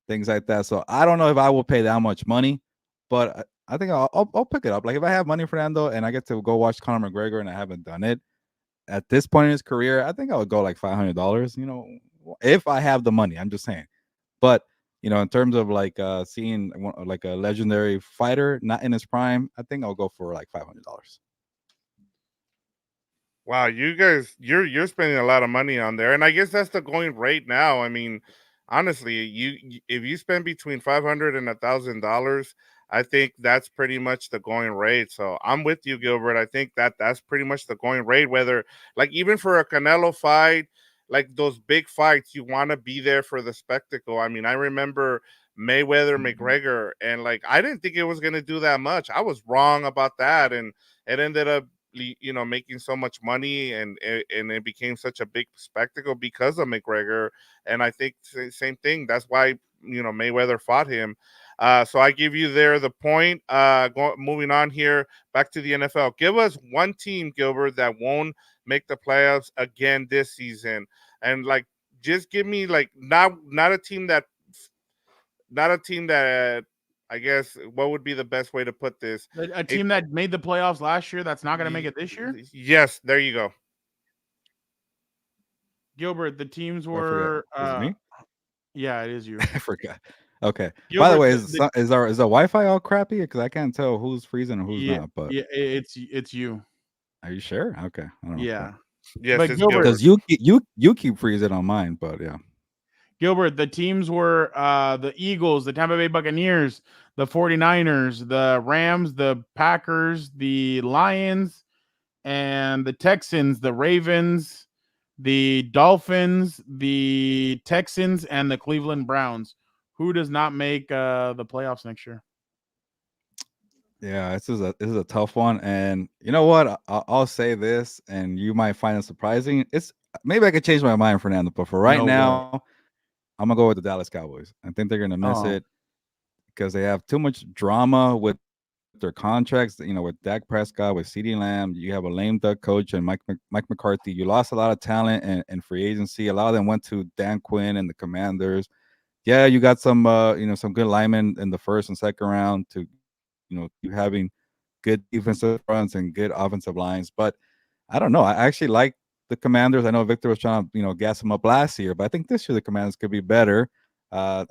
things like that. So I don't know if I will pay that much money, but I think I'll pick it up. Like if I have money, Fernando, and I get to go watch Conor McGregor, and I haven't done it at this point in his career, I think I would go like $500. If I have the money, I'm just saying. But in terms of like seeing like a legendary fighter not in his prime, I think I'll go for like $500. Wow, you guys, you're spending a lot of money on there, and I guess that's the going rate now. I mean, honestly, if you spend between $500 and $1,000, I think that's pretty much the going rate. So I'm with you, Gilbert. I think that's pretty much the going rate. Whether like even for a Canelo fight, like those big fights, you want to be there for the spectacle. I mean, I remember Mayweather McGregor, and like I didn't think it was gonna do that much. I was wrong about that, and it ended up making so much money, and it became such a big spectacle because of McGregor. And I think same thing. That's why Mayweather fought him. So I give you there the point. Moving on here, back to the NFL. Give us one team, Gilbert, that won't make the playoffs again this season, and like just give me like not a team that I guess what would be the best way to put this? A team that made the playoffs last year that's not going to make it this year? Yes, there you go. Gilbert, the teams were Is it me? Yeah, it is you. I forgot. Okay. Gilbert, By the way, is our Wi-Fi all crappy? Because I can't tell who's freezing and who's not. But yeah, it's you. Are you sure? Okay. I don't know. Yeah. Yes, but it's Gilbert, because you keep freezing on mine, but yeah. Gilbert, the teams were the Eagles, the Tampa Bay Buccaneers, the 49ers, the Rams, the Packers, the Lions, and the Texans, the Ravens, the Dolphins, the Texans, and the Cleveland Browns. Who does not make the playoffs next year? Yeah, this is a tough one, and you know what? I'll say this, and you might find it surprising. It's maybe I could change my mind, Fernando, but for right now, I'm gonna go with the Dallas Cowboys. I think they're gonna miss it because they have too much drama with their contracts. With Dak Prescott, with CeeDee Lamb, you have a lame duck coach and Mike McCarthy. You lost a lot of talent and free agency. A lot of them went to Dan Quinn and the Commanders. Yeah, you got some some good linemen in the first and second round to you having good defensive fronts and good offensive lines. But I don't know. I actually like the Commanders. I know Victor was trying to gas them up last year, but I think this year the Commanders could be better. I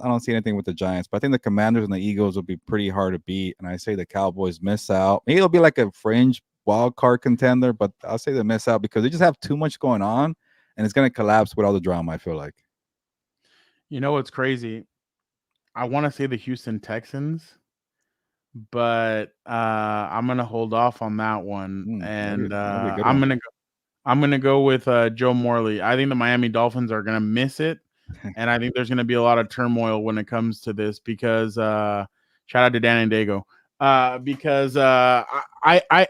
don't see anything with the Giants, but I think the Commanders and the Eagles will be pretty hard to beat. And I say the Cowboys miss out. Maybe it'll be like a fringe wild card contender, but I'll say they miss out because they just have too much going on, and it's going to collapse with all the drama, I feel like. You know what's crazy? I want to say the Houston Texans, but I'm gonna hold off on that one, and I'm gonna go with Joe Morley. I think the Miami Dolphins are gonna miss it, and I think there's gonna be a lot of turmoil when it comes to this because shout out to Dan and Dago because I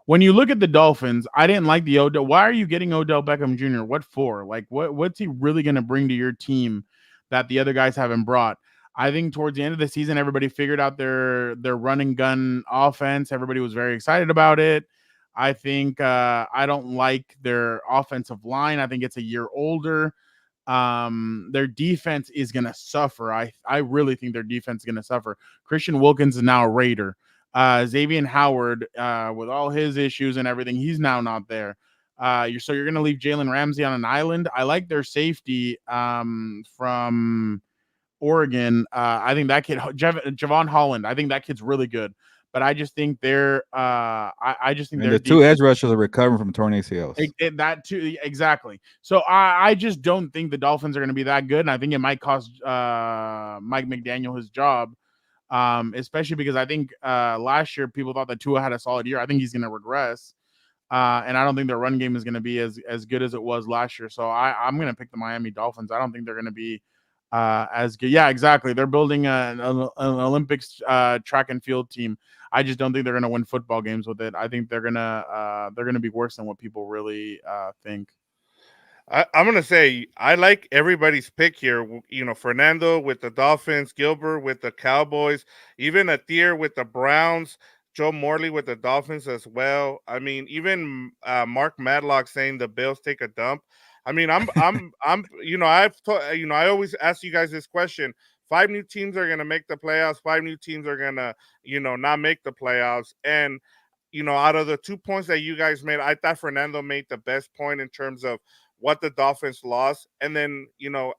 when you look at the Dolphins, I didn't like the Odell. Why are you getting Odell Beckham Jr.? What for? Like what's he really gonna bring to your team that the other guys haven't brought? I think towards the end of the season, everybody figured out their run and gun offense. Everybody was very excited about it. I think I don't like their offensive line. I think it's a year older. Their defense is going to suffer. I really think their defense is going to suffer. Christian Wilkins is now a Raider. Xavier Howard, with all his issues and everything, he's now not there. You're going to leave Jalen Ramsey on an island. I like their safety from Oregon. I think that kid, Javon Holland, I think that kid's really good. But I just think they're I just think the two edge rushers are recovering from torn ACLs. That too, exactly. So I just don't think the Dolphins are going to be that good, and I think it might cost Mike McDaniel his job, especially because I think last year people thought that Tua had a solid year. I think he's going to regress, and I don't think their run game is going to be as good as it was last year. So I'm going to pick the Miami Dolphins. I don't think they're going to be as good. Yeah, exactly. They're building an Olympics track and field team. I just don't think they're going to win football games with it. I think they're gonna be worse than what people really think. I'm gonna say I like everybody's pick here. Fernando with the Dolphins, Gilbert with the Cowboys, even Atir with the Browns, Joe Morley with the Dolphins as well. I mean, even Mark Madlock saying the Bills take a dump. I mean, I always ask you guys this question. 5 new teams are gonna make the playoffs. 5 new teams are gonna, not make the playoffs. And out of the 2 points that you guys made, I thought Fernando made the best point in terms of what the Dolphins lost. And then,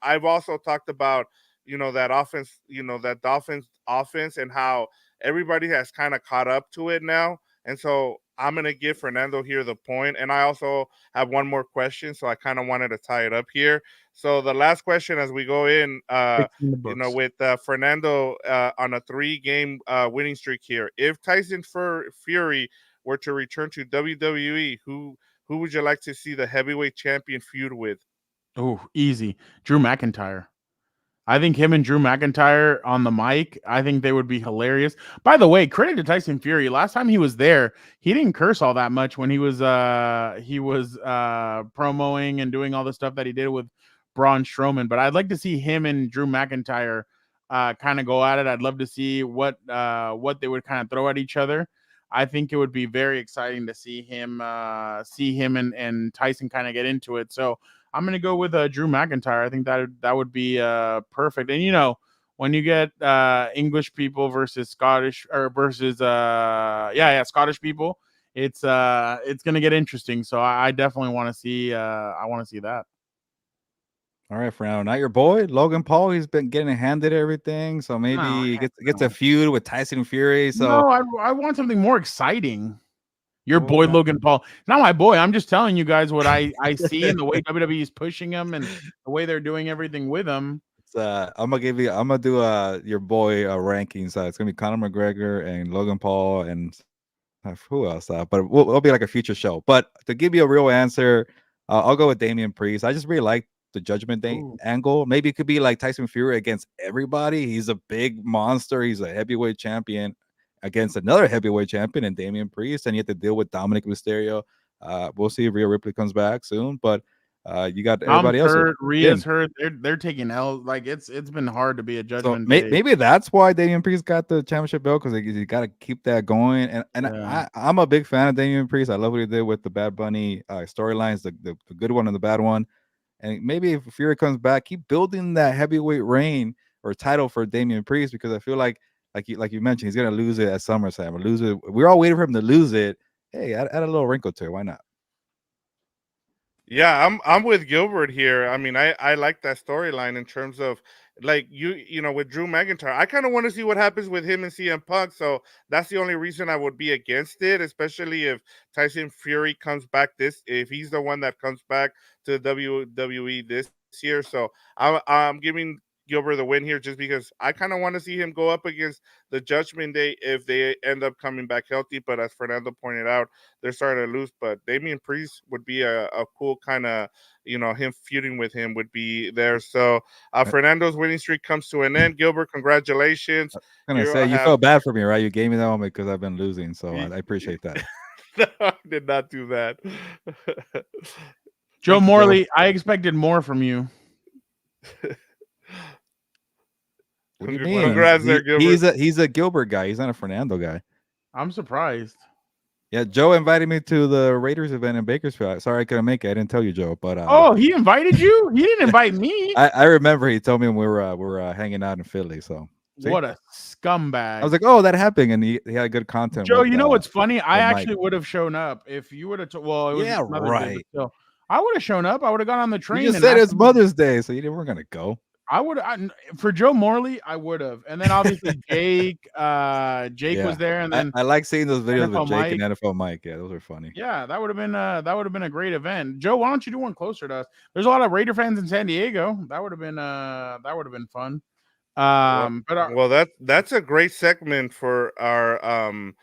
I've also talked about, that offense, that Dolphins offense and how everybody has kind of caught up to it now. And so I'm going to give Fernando here the point. And I also have one more question. So I kind of wanted to tie it up here. So the last question as we go in, Fixing the you know, books. with Fernando on a 3-game winning streak here. If Tyson Fury were to return to WWE, who would you like to see the heavyweight champion feud with? Oh, easy. Drew McIntyre. I think him and Drew McIntyre on the mic, I think they would be hilarious. By the way, credit to Tyson Fury. Last time he was there, he didn't curse all that much when he was promoting and doing all the stuff that he did with Braun Strowman. But I'd like to see him and Drew McIntyre kind of go at it. I'd love to see what they would kind of throw at each other. I think it would be very exciting to see him and Tyson kind of get into it. So I'm going to go with Drew McIntyre. I think that would be perfect. And, you know, when you get English people versus Scottish or versus Scottish people, it's going to get interesting. So I definitely want to see that. All right, Fernando. Not your boy, Logan Paul. He's been getting handed everything. So maybe he gets a feud with Tyson Fury. So no, I want something more exciting. Your boy Logan Paul. Not my boy. I'm just telling you guys what I see and the way WWE is pushing him and the way they're doing everything with him. I'm gonna do your boy rankings. It's gonna be Conor McGregor and Logan Paul and who else? But it'll be like a future show. But to give you a real answer, I'll go with Damian Priest. I just really like the Judgment Day angle. Maybe it could be like Tyson Fury against everybody. He's a big monster. He's a heavyweight champion against another heavyweight champion and Damian Priest, and you have to deal with Dominic Mysterio. We'll see if Rhea Ripley comes back soon, but you got everybody else. Rhea's hurt. They're taking L. Like it's been hard to be a Judgment Day. Maybe that's why Damian Priest got the championship belt, because you got to keep that going. And I'm a big fan of Damian Priest. I love what he did with the Bad Bunny storylines, the good one and the bad one. And maybe if Fury comes back, keep building that heavyweight reign or title for Damian Priest, because I feel like you mentioned, he's gonna lose it at SummerSlam or lose it. We're all waiting for him to lose it. Hey, add a little wrinkle to it. Why not? Yeah, I'm with Gilbert here. I mean, I like that storyline in terms of like you know with Drew McIntyre. I kind of want to see what happens with him and CM Punk. So that's the only reason I would be against it, especially if Tyson Fury comes back if he's the one that comes back to WWE this year. So I'm giving Gilbert the win here just because I kind of want to see him go up against the Judgment Day if they end up coming back healthy. But as Fernando pointed out, they're starting to lose. But Damian Priest would be a cool kind of, you know, him feuding with him would be there. So Fernando's winning streak comes to an end. Gilbert, congratulations. I'm gonna say you felt bad for me, right? You gave me that one because I've been losing, so I appreciate that. No, I did not do that. Joe Morley, I expected more from you. What do you mean? Congrats there, Gilbert. He's a Gilbert guy. He's not a Fernando guy. I'm surprised. Yeah, Joe invited me to the Raiders event in Bakersfield. Sorry I couldn't make it. I didn't tell you, Joe. But he invited you? He didn't invite me. I remember he told me when we were hanging out in Philly. So what a scumbag! I was like, oh, that happened, and he had good content. Joe, you know what's funny? I actually would have shown up if you would have. Well, it was right. Day, so I would have shown up. I would have gone on the train. You just said it's Mother's Day, so you weren't gonna go. I would for Joe Morley, I would have, and then obviously Jake was there, and then I like seeing those videos NFL with Jake Mike. and NFL Mike. Yeah, those are funny. Yeah, that would have been a great event. Joe, why don't you do one closer to us? There's a lot of Raider fans in San Diego. That would have been fun. Well, that's a great segment for our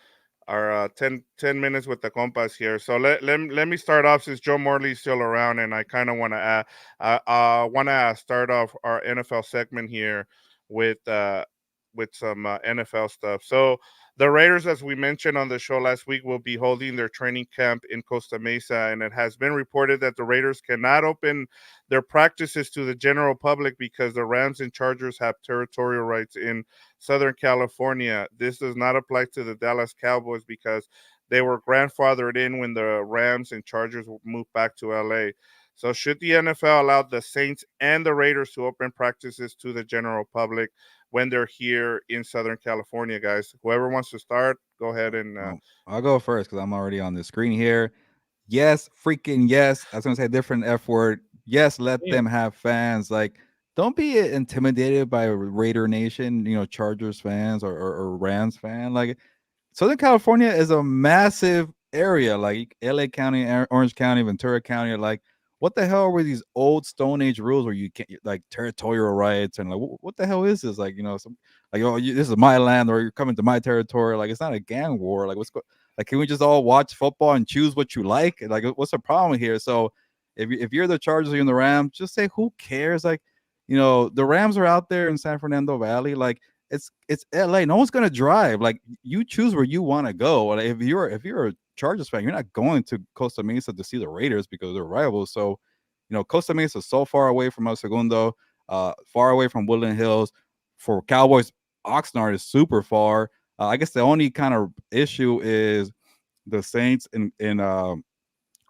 10 minutes with the Compas here. So let me start off, since Joe Morley's still around, and I kind of want to start off our NFL segment here with some NFL stuff. So the Raiders, as we mentioned on the show last week, will be holding their training camp in Costa Mesa, and it has been reported that the Raiders cannot open their practices to the general public because the Rams and Chargers have territorial rights in Southern California. This does not apply to the Dallas Cowboys because they were grandfathered in when the Rams and Chargers moved back to LA. So should the NFL allow the Saints and the Raiders to open practices to the general public when they're here in Southern California, guys? Whoever wants to start, go ahead and I'll go first because I'm already on the screen here. Yes, freaking yes. I was gonna say a different F word. Yes, let them have fans. Like, don't be intimidated by Raider Nation, Chargers fans or Rams fan. Like, Southern California is a massive area, like LA County, Orange County, Ventura County. Like, what the hell were these old Stone Age rules where you can't like territorial rights and like what the hell is this? Like, some like, oh, this is my land or you're coming to my territory. Like, it's not a gang war. Like, like, can we just all watch football and choose what you like? Like, what's the problem here? So if you're the Chargers or you're in the Rams, just say who cares? Like, the Rams are out there in San Fernando Valley. Like, it's LA. No one's gonna drive. Like, you choose where you want to go. Like, if you're a Chargers fan, you're not going to Costa Mesa to see the Raiders because they're rivals. So, Costa Mesa is so far away from El Segundo, far away from Woodland Hills. For Cowboys, Oxnard is super far. I guess the only kind of issue is the Saints in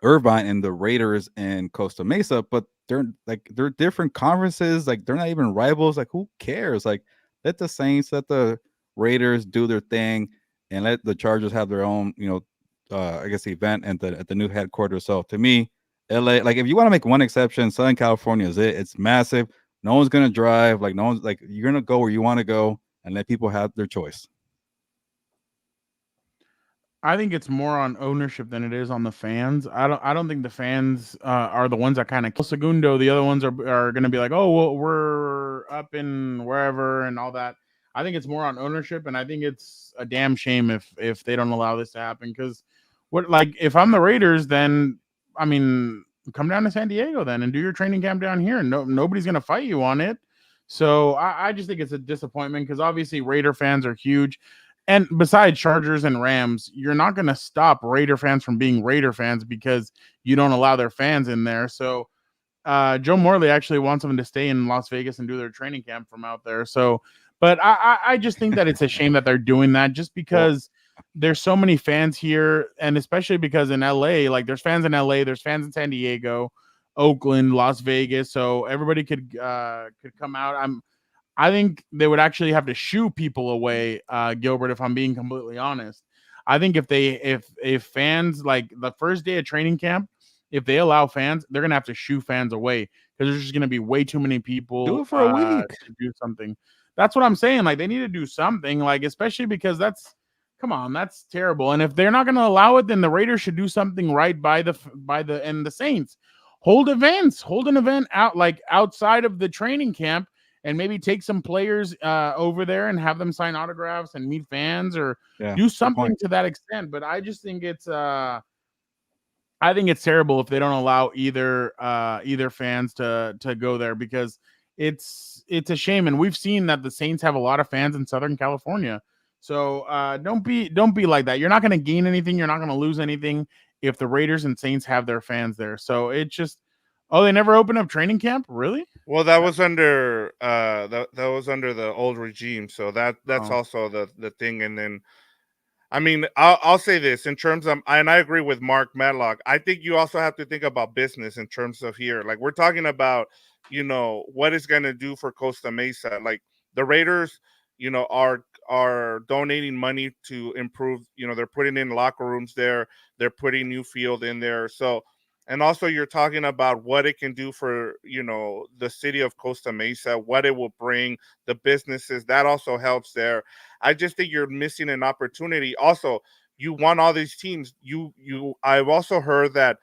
Irvine and the Raiders in Costa Mesa, but they're different conferences. Like, they're not even rivals. Like, who cares? Like, let the Saints, let the Raiders do their thing, and let the Chargers have their own, I guess, event at the new headquarters. So to me, LA, like, if you want to make one exception, Southern California is it. It's massive. No one's gonna drive. Like, no one's like, you're gonna go where you want to go and let people have their choice. I think it's more on ownership than it is on the fans. I don't think the fans are the ones that kind of kill Segundo. The other ones are going to be like, oh, well, we're up in wherever and all that. I think it's more on ownership, and I think it's a damn shame if they don't allow this to happen. Because if I'm the Raiders, then I mean, come down to San Diego then and do your training camp down here, and nobody's going to fight you on it. So I just think it's a disappointment because obviously Raider fans are huge. And besides Chargers and Rams, you're not going to stop Raider fans from being Raider fans because you don't allow their fans in there. So Joe Morley actually wants them to stay in Las Vegas and do their training camp from out there. So, but I just think that it's a shame that they're doing that just because there's so many fans here. And especially because in LA, like there's fans in LA, there's fans in San Diego, Oakland, Las Vegas. So everybody could come out. I think they would actually have to shoo people away, Gilbert, if I'm being completely honest. I think if fans, like the first day of training camp, if they allow fans, they're going to have to shoo fans away because there's just going to be way too many people do it for a week to do something. That's what I'm saying. Like, they need to do something, like, especially because come on, that's terrible. And if they're not going to allow it, then the Raiders should do something right by the Saints. Hold an event out, like outside of the training camp, and maybe take some players over there and have them sign autographs and meet fans or do something to that extent. But I just think it's terrible if they don't allow either fans to go there because it's a shame. And we've seen that the Saints have a lot of fans in Southern California. So don't be like that. You're not going to gain anything. You're not going to lose anything if the Raiders and Saints have their fans there. So it's just, they never opened up training camp? Really? Well, that was under that was under the old regime, so that's also the thing. And then, I mean, I'll say this in terms of, and I agree with Mark Medlock. I think you also have to think about business in terms of here. Like, we're talking about, what it's going to do for Costa Mesa. Like, the Raiders, are donating money to improve. They're putting in locker rooms there. They're putting new field in there. So. And also, you're talking about what it can do for, the city of Costa Mesa, what it will bring, the businesses. That also helps there. I just think you're missing an opportunity. Also, you want all these teams. I've also heard that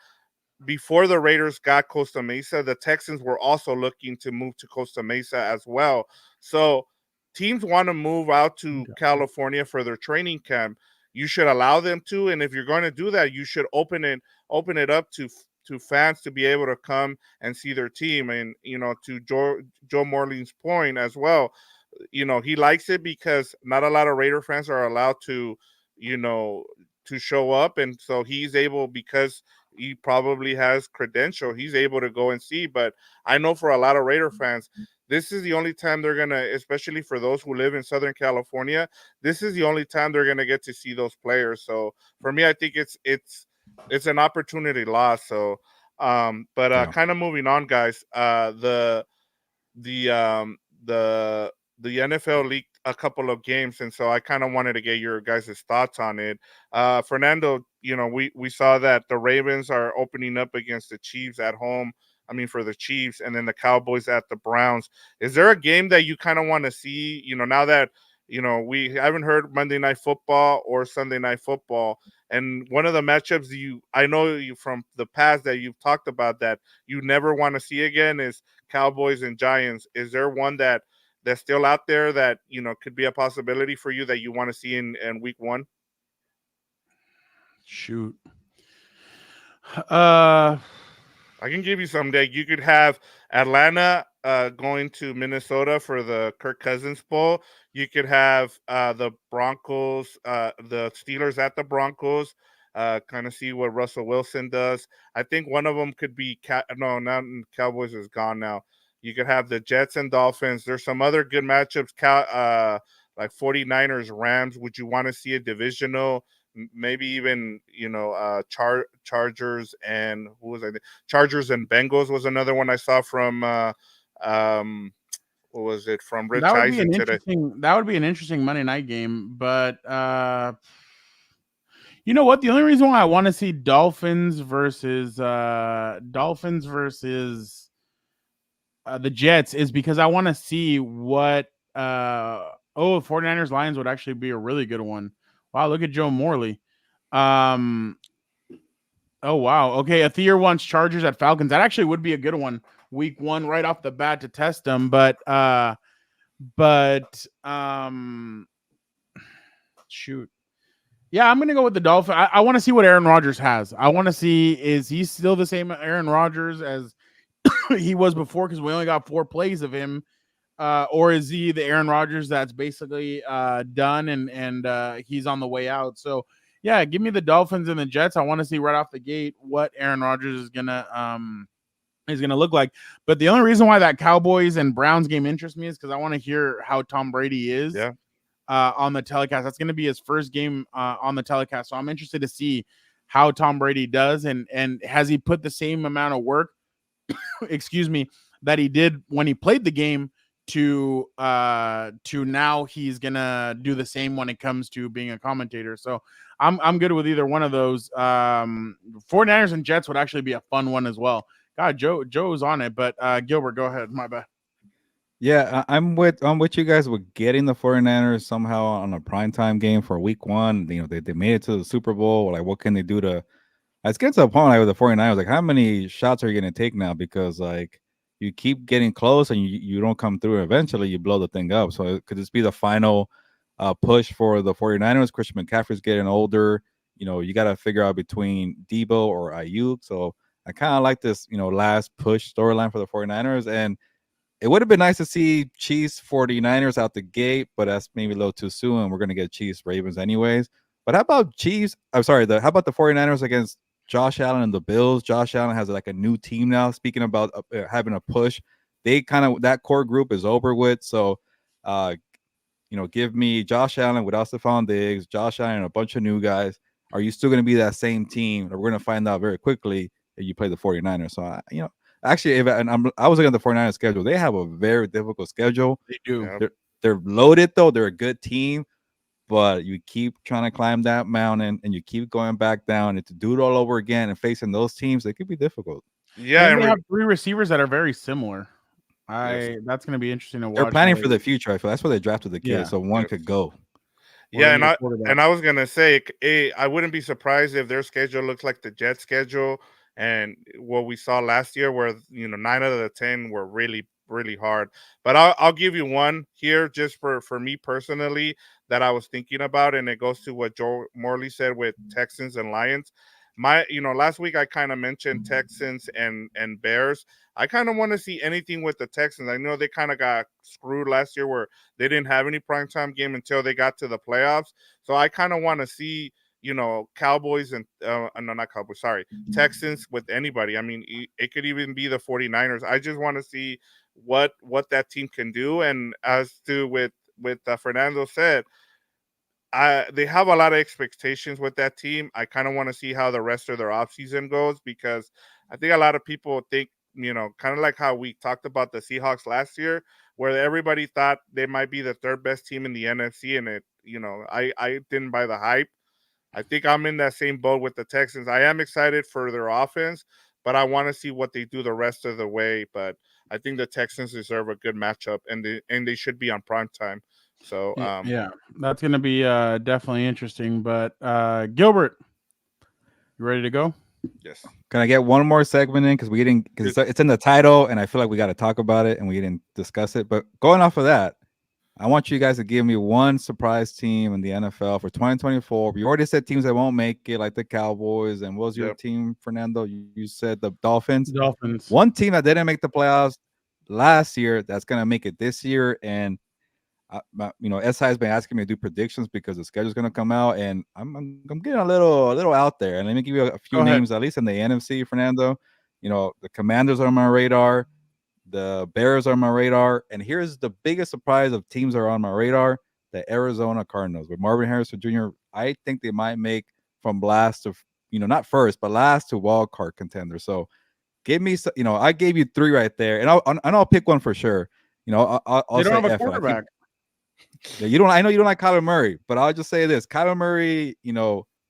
before the Raiders got Costa Mesa, the Texans were also looking to move to Costa Mesa as well. So teams want to move out to California for their training camp. You should allow them to. And if you're going to do that, you should open it up to fans to be able to come and see their team. And, to Joe Morley's point as well, he likes it because not a lot of Raider fans are allowed to, to show up. And so he's able, because he probably has credential, he's able to go and see. But I know for a lot of Raider fans, this is the only time they're going to, especially for those who live in Southern California, this is the only time they're going to get to see those players. So for me, I think it's an opportunity lost. So, kind of moving on, guys. The NFL leaked a couple of games, and so I kind of wanted to get your guys' thoughts on it. Fernando, we saw that the Ravens are opening up against the Chiefs at home. I mean, for the Chiefs, and then the Cowboys at the Browns. Is there a game that you kind of want to see? Now that we haven't heard Monday Night Football or Sunday Night Football. And one of the matchups I know you from the past that you've talked about that you never want to see again is Cowboys and Giants. Is there one that's still out there that could be a possibility for you that you want to see in week 1? Shoot. I can give you some that you could have Atlanta going to Minnesota for the Kirk Cousins Bowl. You could have the Broncos, the Steelers at the Broncos. Kind of see what Russell Wilson does. I think one of them could be no, not Cowboys is gone now. You could have the Jets and Dolphins. There's some other good matchups. Like 49ers, Rams. Would you want to see a divisional? Maybe even Chargers and who was I? Chargers and Bengals was another one I saw from what was it from Rich Eisen today? That would be an interesting Monday night game, but you know what? The only reason why I want to see Dolphins versus the Jets is because I want to see what 49ers Lions would actually be a really good one. Wow, look at Joe Morley. Oh wow. Okay, Athir wants Chargers at Falcons. That actually would be a good one. Week 1 right off the bat to test them, but shoot. Yeah, I'm gonna go with the Dolphins. I want to see what Aaron Rodgers has. I want to see, is he still the same Aaron Rodgers as he was before, because we only got 4 plays of him, or is he the Aaron Rodgers that's basically done and he's on the way out? So yeah, give me the Dolphins and the Jets. I want to see right off the gate what Aaron Rodgers is gonna look like. But the only reason why that Cowboys and Browns game interests me is because I want to hear how Tom Brady is on the telecast. That's going to be his first game on the telecast, so I'm interested to see how Tom Brady does, and has he put the same amount of work excuse me, that he did when he played the game to now he's gonna do the same when it comes to being a commentator. So I'm good with either one of those. 49ers and Jets would actually be a fun one as well. God, Joe's on it, but Gilbert, go ahead. My bad. Yeah, I'm with you guys with getting the 49ers somehow on a primetime game for week 1. They made it to the Super Bowl. Like, what can they do to let's get to a point like with the 49ers, like how many shots are you going to take now? Because like you keep getting close and you don't come through, and eventually you blow the thing up. So could this be the final push for the 49ers? Christian McCaffrey's getting older. You got to figure out between Debo or Ayuk. So I kind of like this, last push storyline for the 49ers. And it would have been nice to see Chiefs 49ers out the gate, but that's maybe a little too soon. We're going to get Chiefs Ravens anyways. But how about Chiefs? I'm sorry. How about the 49ers against Josh Allen and the Bills? Josh Allen has like a new team now. Speaking about having a push, that core group is over with. So, give me Josh Allen without Stephon Diggs, Josh Allen and a bunch of new guys. Are you still going to be that same team? We're going to find out very quickly if you play the 49ers. So, actually, I was looking at the 49ers schedule. They have a very difficult schedule. They do. Yeah. They're loaded though. They're a good team. But you keep trying to climb that mountain and you keep going back down, and to do it all over again and facing those teams, it could be difficult. Yeah, and they have 3 receivers that are very similar. That's going to be interesting to watch. They're planning for the future. I feel that's why they drafted the kid, so one could go. Yeah, and I was gonna say, I wouldn't be surprised if their schedule looks like the Jets schedule and what we saw last year, where 9 out of the 10 were really, really hard. But I'll give you one here just for me personally that I was thinking about, and it goes to what Joe Morley said with Texans and Lions. Last week I kind of mentioned Texans and Bears. I kind of want to see anything with the Texans. I know they kind of got screwed last year where they didn't have any primetime game until they got to the playoffs. So I kind of want to see, Cowboys and no, not Cowboys, sorry, Texans with anybody. I mean, it could even be the 49ers. I just want to see what that team can do. And as to with Fernando said, they have a lot of expectations with that team. I kind of want to see how the rest of their offseason goes, because I think a lot of people think, kind of like how we talked about the Seahawks last year, where everybody thought they might be the 3rd best team in the NFC, and I didn't buy the hype. I think I'm in that same boat with the Texans. I am excited for their offense, but I want to see what they do the rest of the way. But I think the Texans deserve a good matchup, and they should be on prime time So yeah, that's going to be definitely interesting. But Gilbert, you ready to go? Yes. Can I get one more segment in? Because we didn't, because it's in the title, and I feel like we got to talk about it, and we didn't discuss it. But going off of that, I want you guys to give me one surprise team in the NFL for 2024. You already said teams that won't make it, like the Cowboys. And what was your team, Fernando? You said the Dolphins. Dolphins. One team that didn't make the playoffs last year that's going to make it this year. And SI has been asking me to do predictions because the schedule's going to come out, and I'm getting a little out there. And let me give you a few names, at least in the NFC, Fernando. The Commanders are on my radar. The Bears are on my radar. And here's the biggest surprise of teams that are on my radar: the Arizona Cardinals. With Marvin Harrison Jr., I think they might make from last to, not first, but last to wild card contender. So give me, I gave you three right there, and I'll pick one for sure. I'll they don't say have a quarterback. Yeah, I know you don't like Kyler Murray, but I'll just say this: Kyler Murray,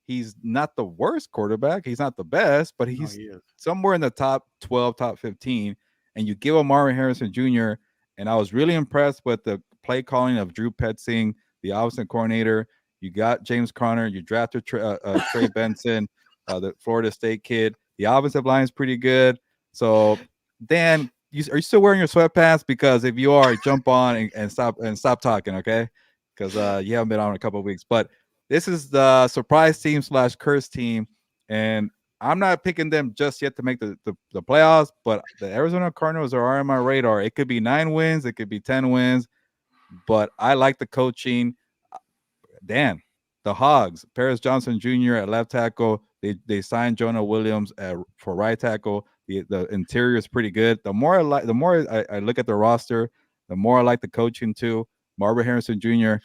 he's not the worst quarterback. He's not the best, but he's somewhere in the top 12, top 15. And you give him Marvin Harrison Jr. And I was really impressed with the play calling of Drew Petzing, the offensive coordinator. You got James Conner. You drafted Trey Benson, the Florida State kid. The offensive line is pretty good. So, Dan, are you still wearing your sweatpants? Because if you are, jump on and stop talking, okay? Because you haven't been on in a couple of weeks. But this is the surprise team / curse team, and I'm not picking them just yet to make the playoffs. But the Arizona Cardinals are on my radar. It could be 9 wins, it could be 10 wins, but I like the coaching. Dan, the Hogs, Paris Johnson Jr. at left tackle. They signed Jonah Williams for right tackle. The interior is pretty good. The more I look at the roster, the more I like the coaching too. Marvin Harrison Jr.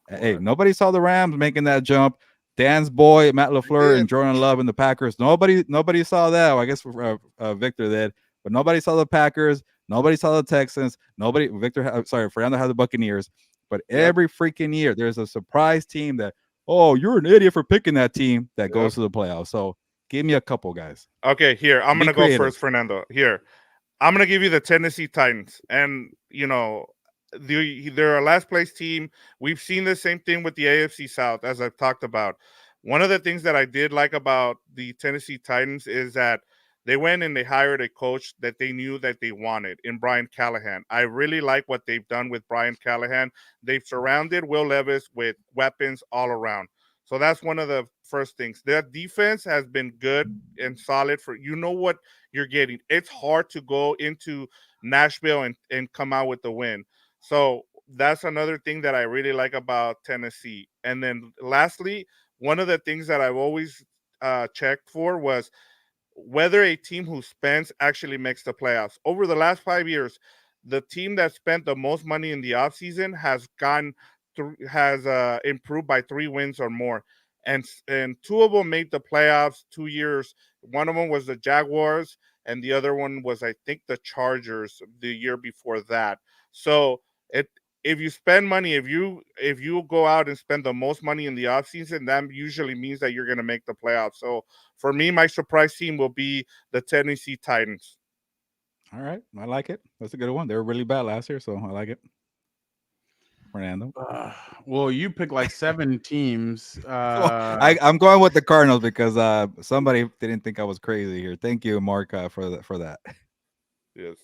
Hey, nobody saw the Rams making that jump. Dan's boy, Matt LaFleur, and Jordan Love and the Packers. Nobody saw that. Well, I guess Victor did, but nobody saw the Packers. Nobody saw the Texans. Fernando had the Buccaneers. But every freaking year, there's a surprise team that, oh, you're an idiot for picking that team that goes to the playoffs. So give me a couple, guys. Okay, here. I'm going to go first, Fernando. Here. I'm going to give you the Tennessee Titans. And, they're a last place team. We've seen the same thing with the AFC South, as I've talked about. One of the things that I did like about the Tennessee Titans is that they went and they hired a coach that they knew that they wanted in Brian Callahan. I really like what they've done with Brian Callahan. They've surrounded Will Levis with weapons all around. So that's one of the first things. Their defense has been good and solid what you're getting. It's hard to go into Nashville and come out with the win. So that's another thing that I really like about Tennessee. And then lastly, one of the things that I've always checked for was whether a team who spends actually makes the playoffs. Over the last 5 years, the team that spent the most money in the offseason has improved by 3 wins or more. And 2 of them made the playoffs 2 years. One of them was the Jaguars, and the other one was, I think, the Chargers the year before that. So if you spend money, if you go out and spend the most money in the offseason, that usually means that you're going to make the playoffs. So for me, my surprise team will be the Tennessee Titans. All right. I like it. That's a good one. They were really bad last year, so I like it. Fernando. Well, you picked like 7 teams. I'm going with the Cardinals because somebody didn't think I was crazy here. Thank you, Mark, for that. Yes.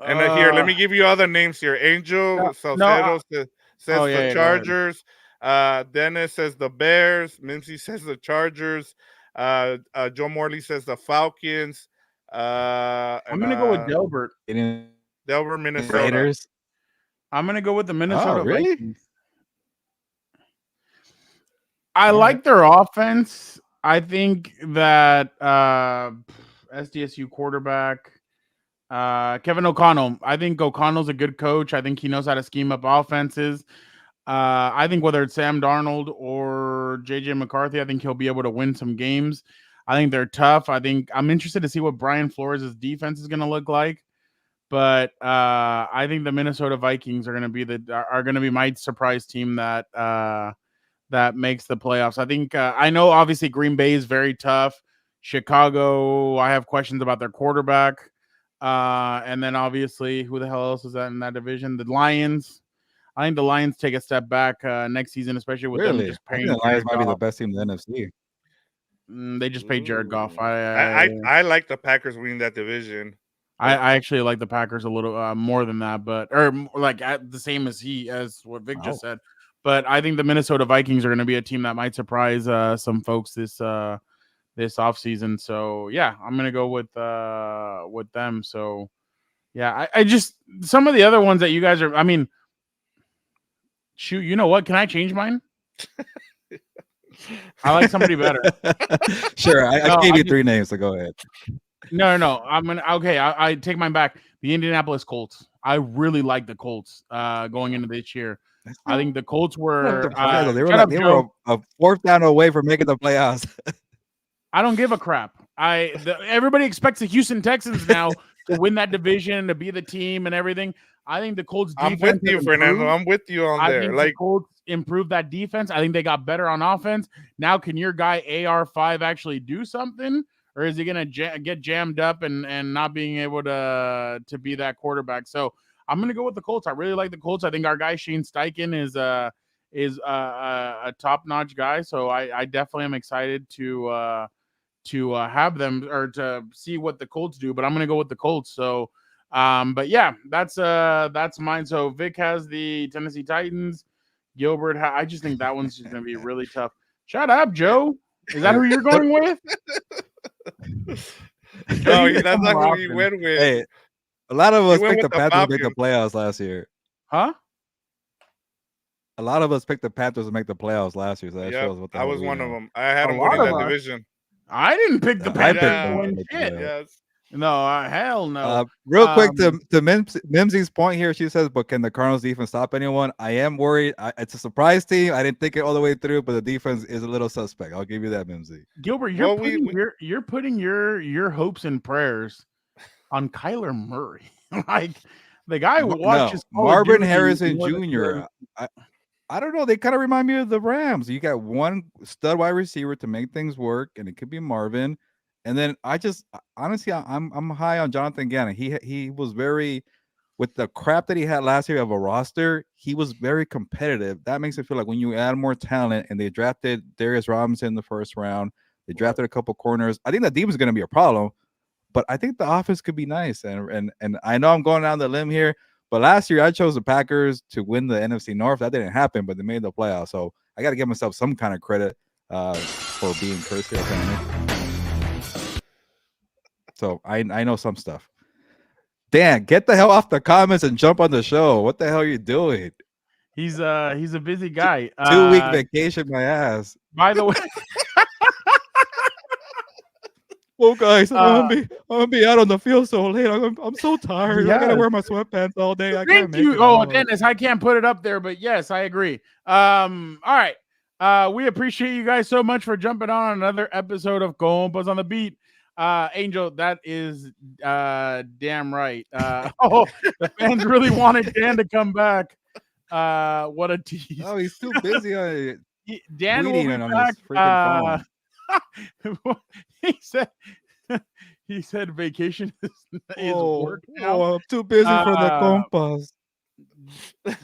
And here, let me give you other names here. Angel Salcedo says the Chargers. Dennis says the Bears. Mimsy says the Chargers. Joe Morley says the Falcons. I'm going to go with Delbert. Delbert, Minnesota. Raiders. I'm going to go with the Minnesota Vikings. I like their offense. I think that SDSU quarterback Kevin O'Connell. I think O'Connell's a good coach. I think he knows how to scheme up offenses. I think whether it's Sam Darnold or JJ McCarthy, I think he'll be able to win some games. I think they're tough. I'm interested to see what Brian Flores' defense is going to look like. But I think the Minnesota Vikings are going to be my surprise team that makes the playoffs. I think I know obviously Green Bay is very tough. Chicago, I have questions about their quarterback. And then obviously, who the hell else is that in that division? The Lions. I think the Lions take a step back next season, especially with them Really? just I paying. think the Lions Jared might be the Goff. best team in the NFC. They just paid Jared Goff. Ooh. I like the Packers winning that division. I actually like the Packers a little more than that, but like at the same as what Vic just said. But I think the Minnesota Vikings are going to be a team that might surprise some folks this offseason. So yeah, I'm going to go with them. So yeah, I just some of the other ones that you guys are. I mean, shoot, you know what? Can I change mine? I like somebody better. Sure, I gave you 3 names, so go ahead. No. I take mine back. The Indianapolis Colts. I really like the Colts going into this year. I think the Colts were they were a 4th down away from making the playoffs. I don't give a crap. Everybody expects the Houston Texans now to win that division, to be the team and everything. I think the Colts defense. I'm with you, Fernando. I'm with you on there. I think the Colts improved that defense. I think they got better on offense. Now, can your guy AR5 actually do something? Or is he going to get jammed up and not being able to be that quarterback? So I'm going to go with the Colts. I really like the Colts. I think our guy Shane Steichen is a top-notch guy. So I definitely am excited to have them or to see what the Colts do. But I'm going to go with the Colts. So, but yeah, that's mine. So Vic has the Tennessee Titans. Gilbert, I just think that one's just going to be really tough. Shut up, Joe. Is that who you're going with? No, that's not who you went with. Hey, a lot of us picked the Panthers to make the playoffs last year. Huh? A lot of us picked the Panthers to make the playoffs last year. So that shows what the I hell was we one know. of them. I had them winning that division. I didn't pick the Panthers picked to win them. shit. Yes. No, hell no. Real quick to Mimsy's point here, she says, but can the Cardinals defense stop anyone? I am worried. It's a surprise team. I didn't think it all the way through, but the defense is a little suspect. I'll give you that, Mimsy. Gilbert, you're putting your hopes and prayers on Kyler Murray. Like the guy watches Marvin Harrison Jr. I don't know. They kind of remind me of the Rams. You got one stud wide receiver to make things work, and it could be Marvin. And then honestly, I'm high on Jonathan Gannon. He was very, with the crap that he had last year of a roster, he was very competitive. That makes it feel like when you add more talent, and they drafted Darius Robinson in the 1st round, they drafted a couple corners. I think the defense is going to be a problem, but I think the offense could be nice. And I know I'm going down the limb here, but last year I chose the Packers to win the NFC North. That didn't happen, but they made the playoffs. So I got to give myself some kind of credit for being cursed here, apparently. So I know some stuff. Dan, get the hell off the comments and jump on the show. What the hell are you doing? He's a busy guy. 2-week vacation, my ass. By the way, well, guys, I'm gonna be out on the field so late. I'm so tired. Yes. I gotta wear my sweatpants all day. I can't Thank make you. it Oh, all. Dennis, I can't put it up there, but yes, I agree. All right. We appreciate you guys so much for jumping on another episode of Compas on the Beat. Angel, that is damn right. The fans really wanted Dan to come back. What a tease. Oh, he's too busy on Dan will be on back. his freaking phone. he said vacation is work now. Oh, I'm too busy for the Compas.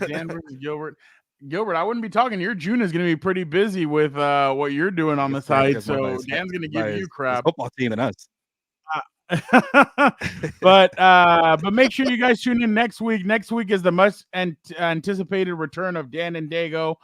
Dan versus Gilbert. Gilbert, I wouldn't be talking. Your June is going to be pretty busy with what you're doing on the side, so Dan's going to give you crap. Football team and us. But make sure you guys tune in next week. Next week is the much anticipated return of Dan and Dago.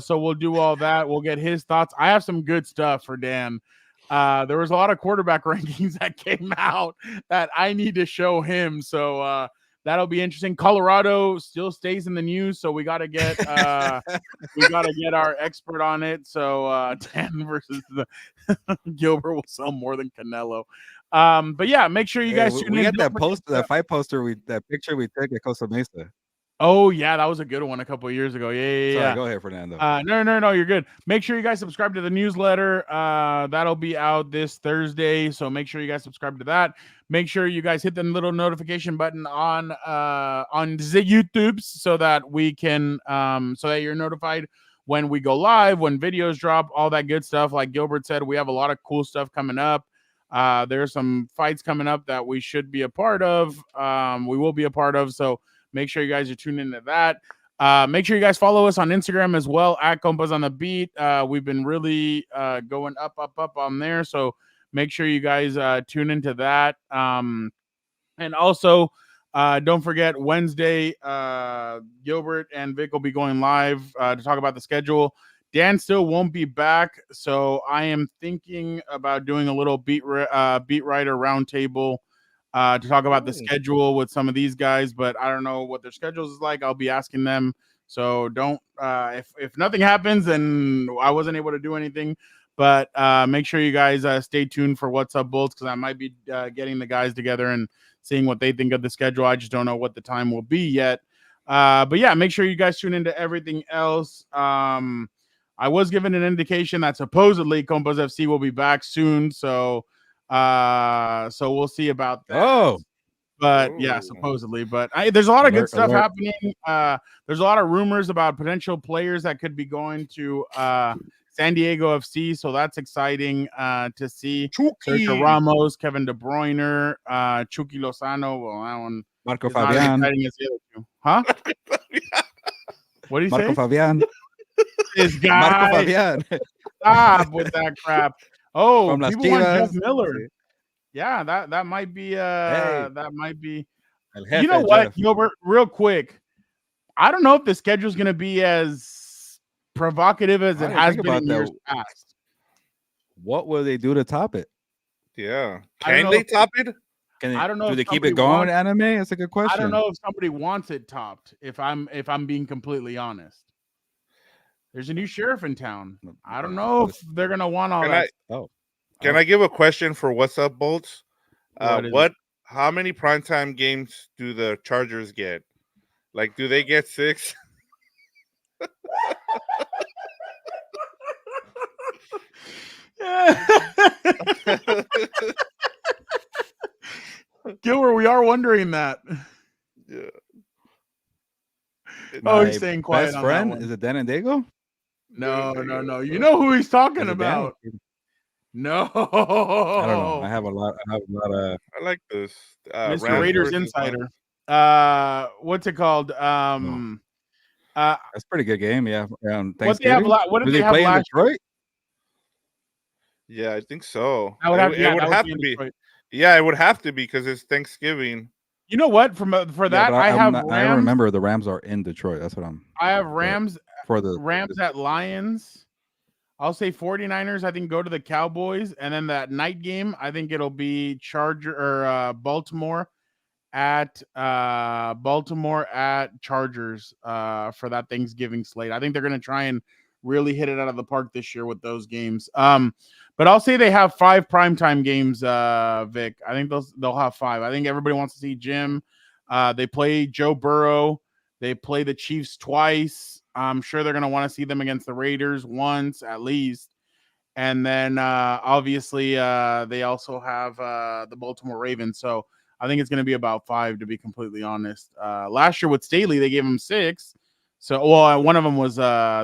So we'll do all that. We'll get his thoughts. I have some good stuff for Dan. There was a lot of quarterback rankings that came out that I need to show him. So that'll be interesting. Colorado still stays in the news, so we got to get our expert on it. So Dan versus Gilbert will sell more than Canelo. But yeah, make sure you guys tune in. We got that fight poster, that picture we took at Costa Mesa. Oh yeah, that was a good one a couple of years ago. Yeah. Sorry, go ahead, Fernando. No, you're good. Make sure you guys subscribe to the newsletter. That'll be out this Thursday, so make sure you guys subscribe to that. Make sure you guys hit the little notification button on the YouTube so that we can so that you're notified when we go live, when videos drop, all that good stuff. Like Gilbert said, we have a lot of cool stuff coming up. There's some fights coming up that we should be a part of. We will be a part of. So make sure you guys are tuned into that. Make sure you guys follow us on Instagram as well at Compas on the Beat. We've been really going up on there, so make sure you guys tune into that. And also, don't forget Wednesday, Gilbert and Vic will be going live to talk about the schedule. Dan still won't be back, so I am thinking about doing a little beat writer roundtable to talk about the schedule with some of these guys, but I don't know what their schedules is like. I'll be asking them. So don't if nothing happens and I wasn't able to do anything, but make sure you guys stay tuned for What's Up Bolts, because I might be getting the guys together and seeing what they think of the schedule. I just don't know what the time will be yet. But yeah, make sure you guys tune into everything else. I was given an indication that supposedly Compas FC will be back soon, so we'll see about that. But yeah, supposedly. But there's a lot of good stuff happening. There's a lot of rumors about potential players that could be going to San Diego FC, so that's exciting to see. Sergio Ramos, Kevin De Bruyne, Chucky Lozano. Well, that one Marco is not Fabian. as exciting as the other two. Huh? What do you Marco say? Fabian. This guy. Marco Fabian. Stop with that crap. Oh, From Las people want Jeff Chivas. Miller. Yeah, that might be that might be. El You know Jefe, what, Jeff. Gilbert? Real quick, I don't know if the schedule is going to be as provocative as I it didn't has think been about in that. years past. What will they do to top it? Yeah. I don't Can know they if- top it? I don't know. Do if they keep somebody it going wants- with anime? That's a good question. I don't know if somebody wants it topped. If I'm being completely honest, there's a new sheriff in town. I don't know if they're gonna want all Can that. Can I give a question for What's Up Bolts? What is it? How many primetime games do the Chargers get? Like, do they get 6? Gilbert, we are wondering that. Yeah. Oh, My he's staying quiet best on friend that one. is it Dan and Dago? No. You know who he's talking Is it Danny? about. No. I don't know. I have a lot of. I like this. Mr. Raiders versus Insider. What's it called? That's a pretty good game. Yeah. What they have? Thanksgiving. What did Do they they have play in last? Detroit? Yeah, I think so. That would have, it would that would have be to in be. Detroit. Yeah, it would have to be because it's Thanksgiving. You know what? For that, but I have I Rams. remember the Rams are in Detroit. That's what I'm. I have Rams for the Rams at Lions. I'll say 49ers, I think, go to the Cowboys. And then that night game, I think it'll be Baltimore at Chargers for that Thanksgiving slate. I think they're going to try and really hit it out of the park this year with those games. But I'll say they have 5 primetime games, Vic. I think they'll have 5. I think everybody wants to see Jim. They play Joe Burrow. They play the Chiefs twice. I'm sure they're going to want to see them against the Raiders once at least. And then obviously they also have the Baltimore Ravens. So I think it's going to be about 5, to be completely honest. Last year with Staley, they gave them 6. So, well, one of them was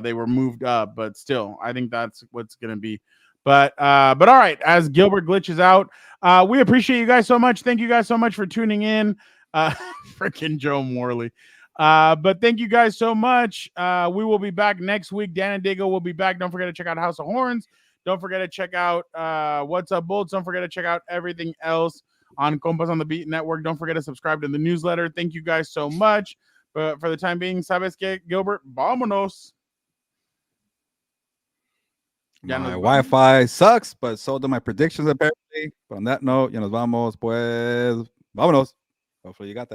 they were moved up, but still, I think that's what's going to be. But all right, as Gilbert glitches out, we appreciate you guys so much. Thank you guys so much for tuning in. Freaking Joe Morley. But thank you guys so much. We will be back next week. Dan and Dago will be back. Don't forget to check out House of Horns. Don't forget to check out What's Up Bolts. Don't forget to check out everything else on Compas on the Beat Network. Don't forget to subscribe to the newsletter. Thank you guys so much. But for the time being, ¿sabes qué, Gilbert? Vámonos. My Wi-Fi sucks, but so do my predictions apparently. But on that note, ya nos vamos, pues. Vámonos. Hopefully you got that.